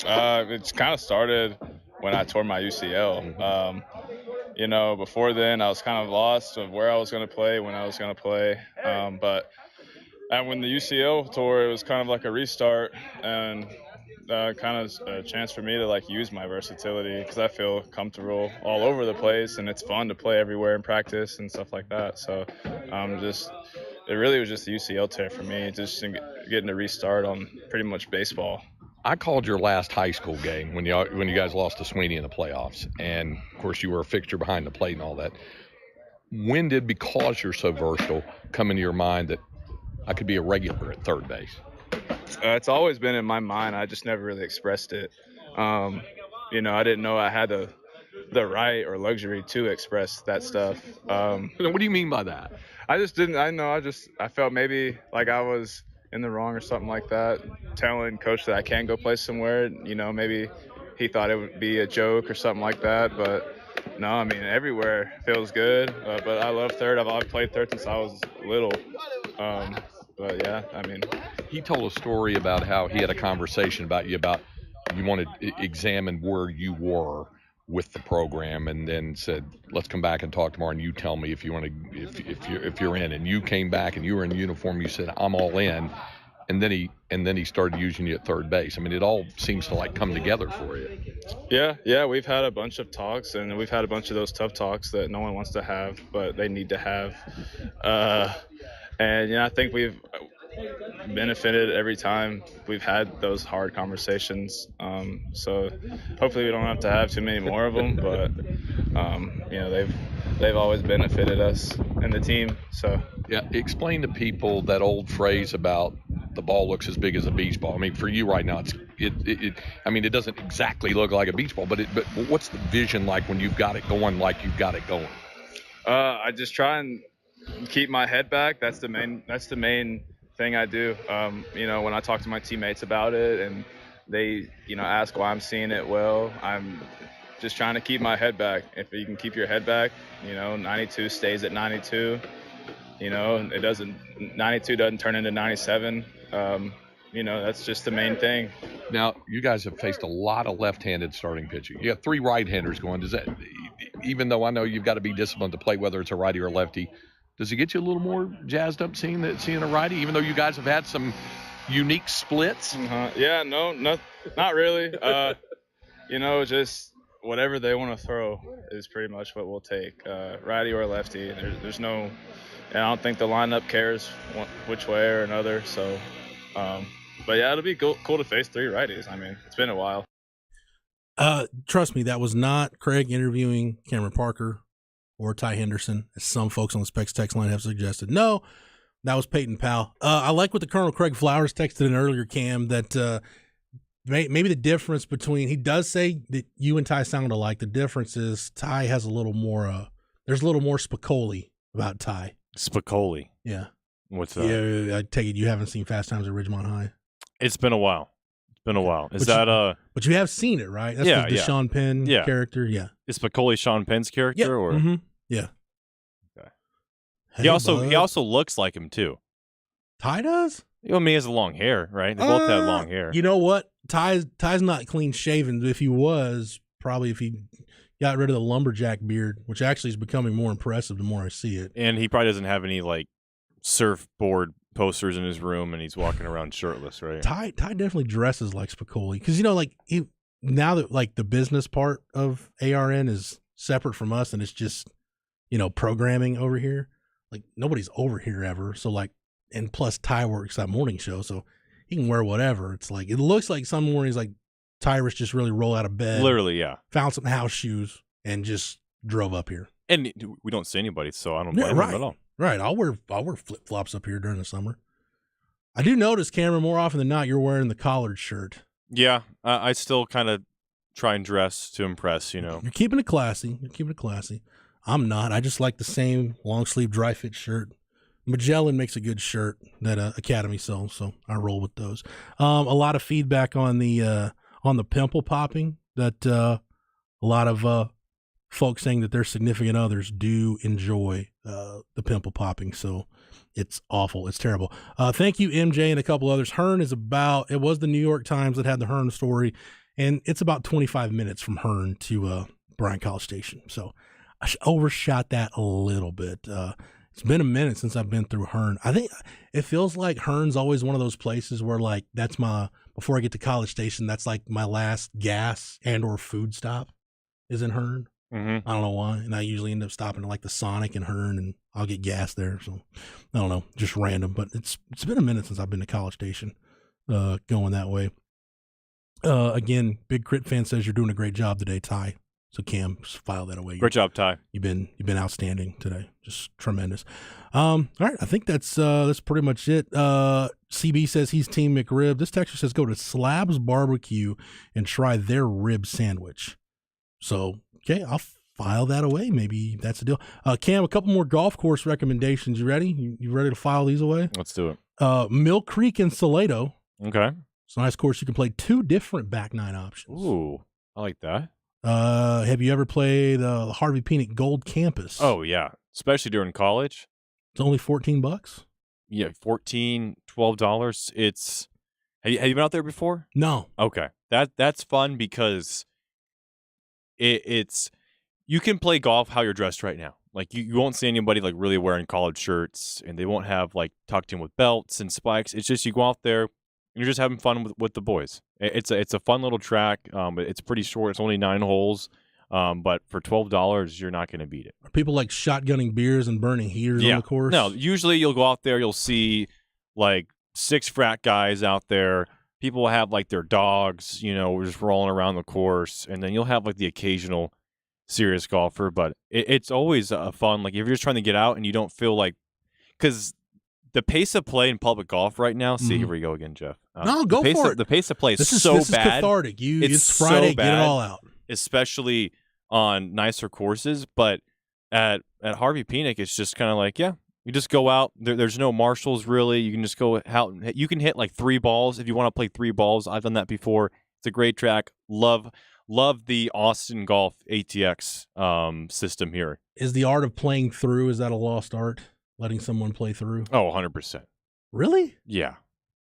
It's kind of started when I tore my UCL. Before then I was kind of lost of where I was going to play, when I was going to play. But when the UCL tore, it was kind of like a restart and kind of a chance for me to use my versatility, because I feel comfortable all over the place and it's fun to play everywhere in practice and stuff like that. So it really was just the UCL tear for me, just getting to restart on pretty much baseball. I called your last high school game when you guys lost to Sweeney in the playoffs, and of course you were a fixture behind the plate and all that. When did, because you're so versatile, come into your mind that I could be a regular at third base? It's always been in my mind. I just never really expressed it. I didn't know I had the right or luxury to express that stuff. What do you mean by that? I just didn't. I felt maybe like I was in the wrong or something like that. Telling Coach that I can go play somewhere. Maybe he thought it would be a joke or something like that. But no, everywhere feels good. But I love third. I've played third since I was little. But yeah, he told a story about how he had a conversation about you wanted to examine where you were with the program, and then said, let's come back and talk tomorrow and you tell me if you want to, if you're in. And you came back and you were in uniform, you said, I'm all in. And then he started using you at third base. It all seems to come together for you. Yeah, we've had a bunch of talks, and we've had a bunch of those tough talks that no one wants to have, but they need to have. And I think we've benefited every time we've had those hard conversations. So hopefully we don't have to have too many more of them, but they've always benefited us and the team. So yeah, explain to people that old phrase about the ball looks as big as a beach ball. For you right now, it doesn't exactly look like a beach ball, but what's the vision like when you've got it going like you've got it going? I just try and keep my head back. That's the main thing I do. When I talk to my teammates about it and they, ask why I'm seeing it well, I'm just trying to keep my head back. If you can keep your head back, 92 stays at 92. 92 doesn't turn into 97. That's just the main thing. Now, you guys have faced a lot of left-handed starting pitching. You have 3 right-handers going. Does that, even though I know you've got to be disciplined to play whether it's a righty or a lefty, does it get you a little more jazzed up seeing a righty, even though you guys have had some unique splits? Yeah, no, not really. Just whatever they want to throw is pretty much what we'll take, righty or lefty. There's no, and I don't think the lineup cares which way or another. So, but yeah, it'll be cool to face 3 righties. It's been a while. Trust me, that was not Craig interviewing Cameron Parker or Ty Henderson, as some folks on the Specs text line have suggested. No, that was Peyton Powell. I like what the Colonel Craig Flowers texted in earlier, Cam, that maybe the difference between, he does say that you and Ty sound alike. The difference is Ty has a little more, there's a little more Spicoli about Ty. Spicoli. Yeah. What's that? Yeah, I take it you haven't seen Fast Times at Ridgemont High. It's been a while. But you have seen it, right? That's the Sean Penn character. Yeah. Is Spicoli Sean Penn's character? Yeah. Or mm-hmm. Yeah. Okay. Hey, he also looks like him too. Ty does? I mean, he has long hair, right? They both have long hair. You know what? Ty's not clean shaven. If he was, probably if he got rid of the lumberjack beard, which actually is becoming more impressive the more I see it. And he probably doesn't have any like surfboard posters in his room, and he's walking around shirtless, right? Ty definitely dresses like Spicoli, because like now that like the business part of ARN is separate from us, and it's just programming over here. Like nobody's over here ever, so like, and plus Ty works that morning show, so he can wear whatever. It's like, it looks like some mornings like Tyrus just really rolled out of bed, literally, yeah, found some house shoes and just drove up here. And we don't see anybody, so I don't blame him at all. Right, I'll wear flip flops up here during the summer. I do notice, Cameron, more often than not, you're wearing the collared shirt. Yeah, I still kind of try and dress to impress. You're keeping it classy. I'm not. I just like the same long sleeve dry fit shirt. Magellan makes a good shirt that Academy sells, so I roll with those. A lot of feedback on the pimple popping. That a lot of folks saying that their significant others do enjoy the pimple popping, so it's awful. It's terrible. Thank you, MJ, and a couple others. Hearn is it was the New York Times that had the Hearn story, and it's about 25 minutes from Hearn to Bryan College Station. So I overshot that a little bit. It's been a minute since I've been through Hearn. I think it feels like Hearn's always one of those places where like before I get to College Station, that's like my last gas and or food stop is in Hearn. Mm-hmm. I don't know why, and I usually end up stopping at like the Sonic in Hearn, and I'll get gas there. So I don't know, just random. But it's been a minute since I've been to College Station, going that way. Again, Big Crit fan says you're doing a great job today, Ty. So Cam, just file that away. Great job, Ty. You've been outstanding today, just tremendous. All right, I think that's pretty much it. CB says he's Team McRib. This texter says go to Slabs Barbecue and try their rib sandwich. So. Okay, I'll file that away. Maybe that's the deal. Cam, a couple more golf course recommendations. You ready? You ready to file these away? Let's do it. Mill Creek in Salado. Okay. It's a nice course. You can play 2 different back nine options. Ooh, I like that. Have you ever played the Harvey Penick Gold Campus? Oh, yeah. Especially during college. It's only $14. Yeah, $14, $12. It's have you been out there before? No. Okay. That's fun because it's you can play golf how you're dressed right now. Like you won't see anybody like really wearing collared shirts, and they won't have like tucked in with belts and spikes. It's just you go out there and you're just having fun with the boys. It's a fun little track. It's pretty short. It's only 9 holes. But for $12, you're not going to beat it. Are people like shotgunning beers and burning heaters on the course? No, usually you'll go out there, you'll see like 6 frat guys out there. People will have like their dogs, just rolling around the course, and then you'll have like the occasional serious golfer. But it's always fun. Like if you're just trying to get out and you don't feel like, because the pace of play in public golf right now. See, here we go again, Jeff. No, go for it. The pace of play is this so is bad. Cathartic. It's Friday. So bad, get it all out. Especially on nicer courses. But at Harvey Penick, it's just kind of like, you just go out. There's no marshals, really. You can just go out. You can hit like 3 balls if you want to play 3 balls. I've done that before. It's a great track. Love the Austin Golf ATX system here. Is the art of playing through, is that a lost art? Letting someone play through? Oh, 100%. Really? Yeah.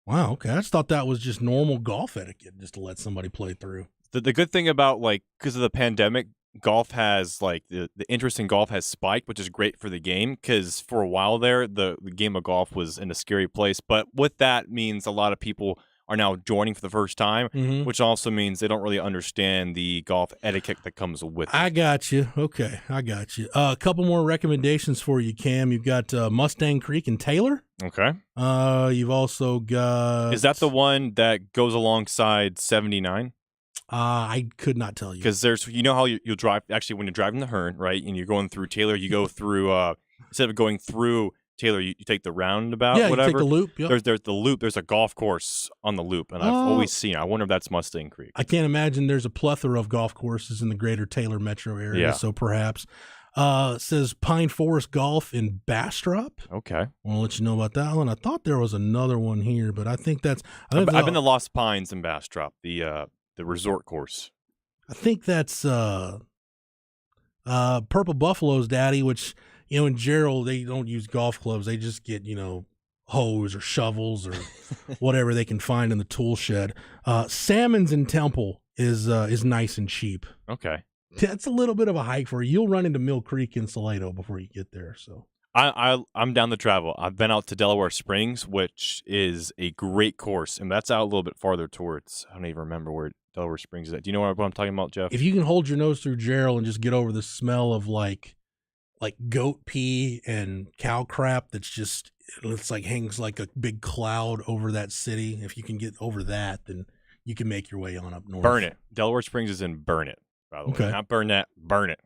Wow, okay. I just thought that was just normal golf etiquette, just to let somebody play through. The good thing about, like, because of the pandemic, golf has, like, the interest in golf has spiked, which is great for the game, because for a while there, the game of golf was in a scary place. But what that means, a lot of people are now joining for the first time, which also means they don't really understand the golf etiquette that comes with it. I got you. Okay, I got you. A couple more recommendations for you, Cam. You've got Mustang Creek and Taylor. Okay. You've also got... Is that the one that goes alongside 79? I could not tell you. Because there's, you know how you'll drive, actually when you're driving the Hearn, right, and you're going through Taylor, you go through, instead of going through Taylor, you take the roundabout, Yeah, whatever. you take the loop. Yep. There's the loop. There's a golf course on the loop, and I've always seen it. I wonder if that's Mustang Creek. I can't imagine there's a plethora of golf courses in the greater Taylor metro area, Yeah. so perhaps. It says Pine Forest Golf in Bastrop. Okay. I'll let you know about that one. I thought there was another one here, but I think that's. I've been to Lost Pines in Bastrop, the resort course. I think that's Purple Buffalo's daddy, which, in Gerald, they don't use golf clubs. They just get, hose or shovels or whatever they can find in the tool shed. Salmon's in Temple is nice and cheap. Okay. That's a little bit of a hike for you. You'll run into Mill Creek in Salado before you get there. So I'm down to travel. I've been out to Delaware Springs, which is a great course, and that's out a little bit farther towards. I don't even remember where Delaware Springs is at. Do you know what I'm talking about, Jeff? if you can hold your nose through Gerald and just get over the smell of like goat pee and cow crap, it's like hangs like a big cloud over that city. If you can get over that, then you can make your way on up north. Burn it. Delaware Springs is in Burn it, by the way. Okay. Not Burn that, Burn it.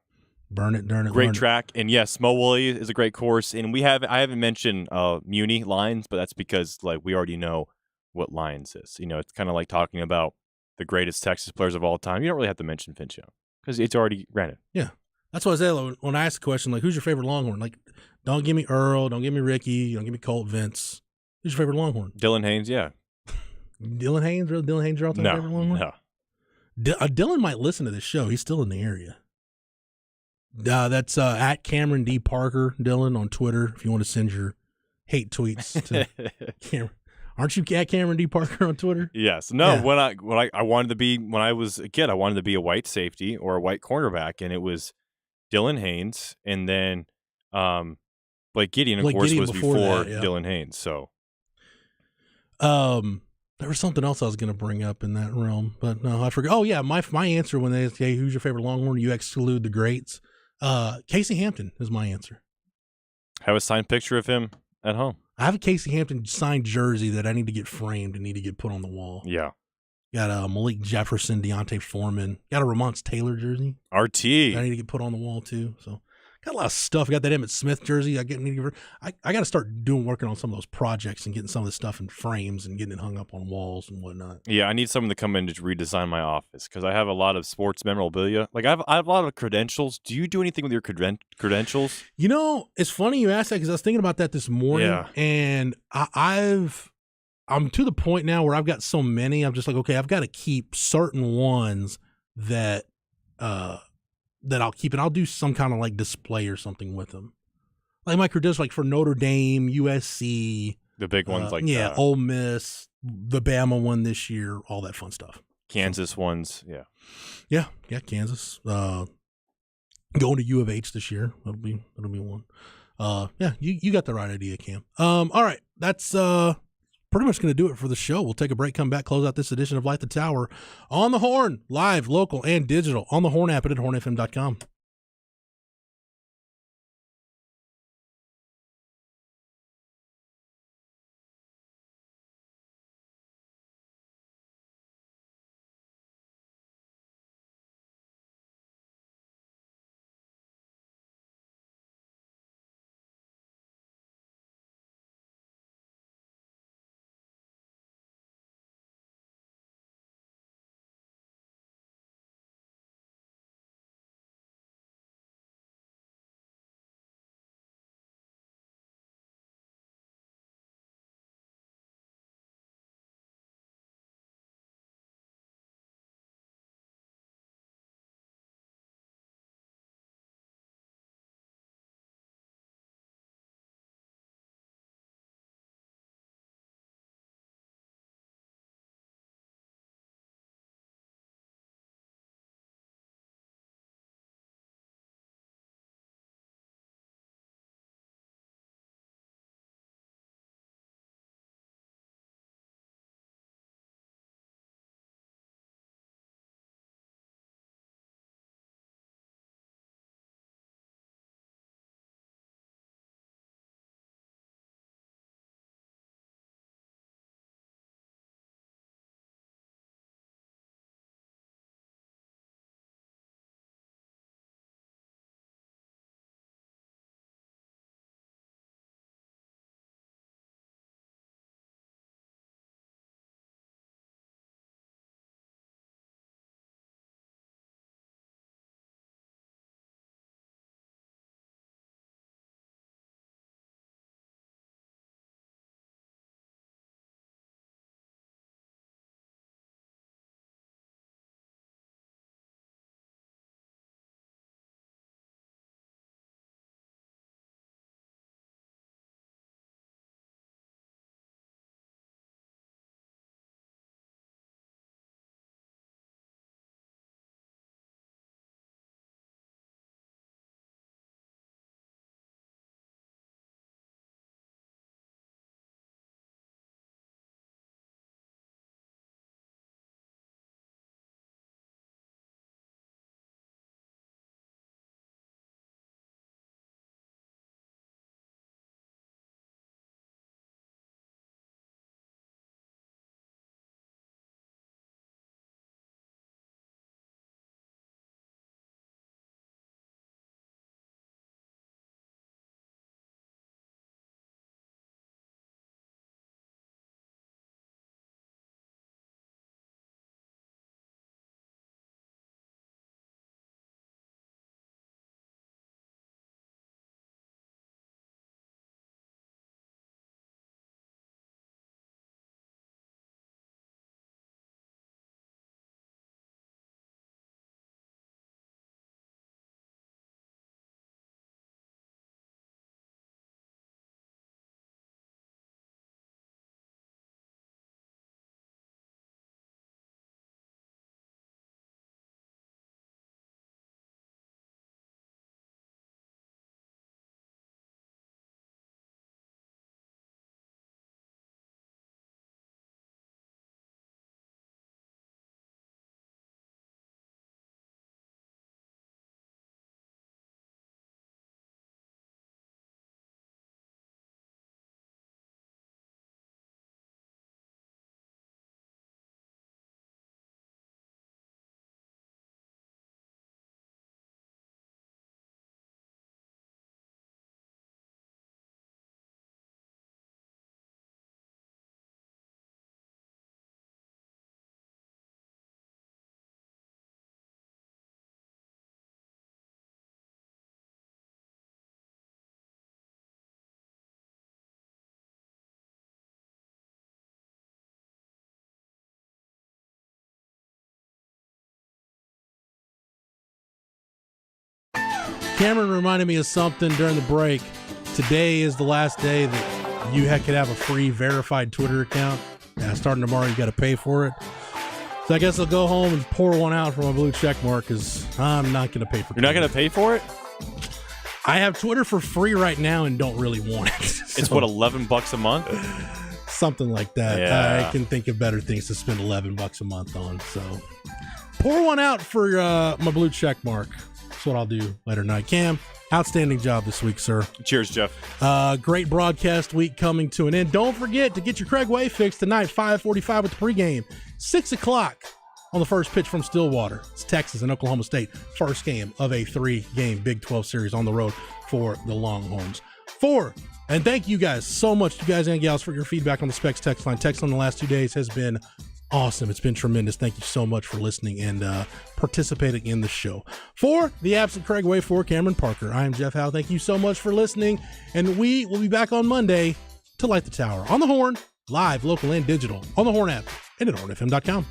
Burn it, darn it. Great learn it. track, and yes, Mo Woolley is a great course. And I haven't mentioned Muni Lions, but that's because we already know what Lions is. It's kind of like talking about the greatest Texas players of all time. You don't really have to mention Finch Young because it's already granted. Yeah, that's what I said when I asked the question, who's your favorite Longhorn? Don't give me Earl, don't give me Ricky, don't give me Colt Vince. Who's your favorite Longhorn? Dylan Haynes, yeah. Dylan Haynes? Really? Dylan Haynes, your all-time favorite Longhorn? No. Dylan might listen to this show. He's still in the area. That's at Cameron D. Parker, Dylan, on Twitter, if you want to send your hate tweets to Cameron. Aren't you at Cameron D. Parker on Twitter? Yes. No, Yeah. when I wanted to be, when I was a kid, I wanted to be a white safety or a white cornerback, and it was Dylan Haynes, and then Blake Gideon, of course, Gideon was before that, yeah. Dylan Haynes. So there was something else I was going to bring up in that realm, but no, I forgot. Oh yeah, my answer when they say who's your favorite Longhorn, you exclude the greats. Casey Hampton is my answer. have a signed picture of him at home. I have a Casey Hampton signed jersey that I need to get framed and need to get put on the wall. Yeah. Got a Malik Jefferson, Deontay Foreman. Got a Ramonce Taylor jersey. RT. I need to get put on the wall too. So got a lot of stuff. I got that Emmitt Smith jersey. I got to start working on some of those projects and getting some of this stuff in frames and getting it hung up on walls and whatnot. Yeah, I need someone to come in to redesign my office because I have a lot of sports memorabilia. I have a lot of credentials. Do you do anything with your credentials? It's funny you asked that because I was thinking about that this morning. Yeah. And I'm to the point now where I've got so many. I'm just like, okay, I've got to keep certain ones that I'll keep, and I'll do some kind of display or something with them. Like my credentials, for Notre Dame, USC, The big ones that. Ole Miss, the Bama one this year, all that fun stuff. Kansas ones, yeah, Kansas. Going to U of H this year. That'll be one. Yeah, you got the right idea, Cam. All right, that's pretty much going to do it for the show. We'll take a break, come back, close out this edition of Light the Tower on the Horn, live, local, and digital on the Horn app and at hornfm.com. Cameron reminded me of something during the break. Today is the last day that you could have a free verified Twitter account. Starting tomorrow, you got to pay for it. So I guess I'll go home and pour one out for my blue check mark because I'm not going to pay for it. You're not going to pay for it? I have Twitter for free right now and don't really want it. So, it's what, $11 a month? Something like that. Yeah. I can think of better things to spend $11 a month on. So pour one out for my blue check mark. That's what I'll do later tonight. Cam, outstanding job this week, sir. Cheers, Jeff. Great broadcast week coming to an end. Don't forget to get your Craig Way fix tonight, 5:45 with the pregame, 6 o'clock on the first pitch from Stillwater. It's Texas and Oklahoma State. First game of a 3-game Big 12 series on the road for the Longhorns. And thank you guys so much, you guys and gals, for your feedback on the Specs text line. Text line the last 2 days has been awesome. It's been tremendous. Thank you so much for listening and participating in the show. For the absent Craig Way, for Cameron Parker, I am Jeff Howe. Thank you so much for listening, and we will be back on Monday to light the tower on the Horn, live, local, and digital, on the Horn app and at hornfm.com.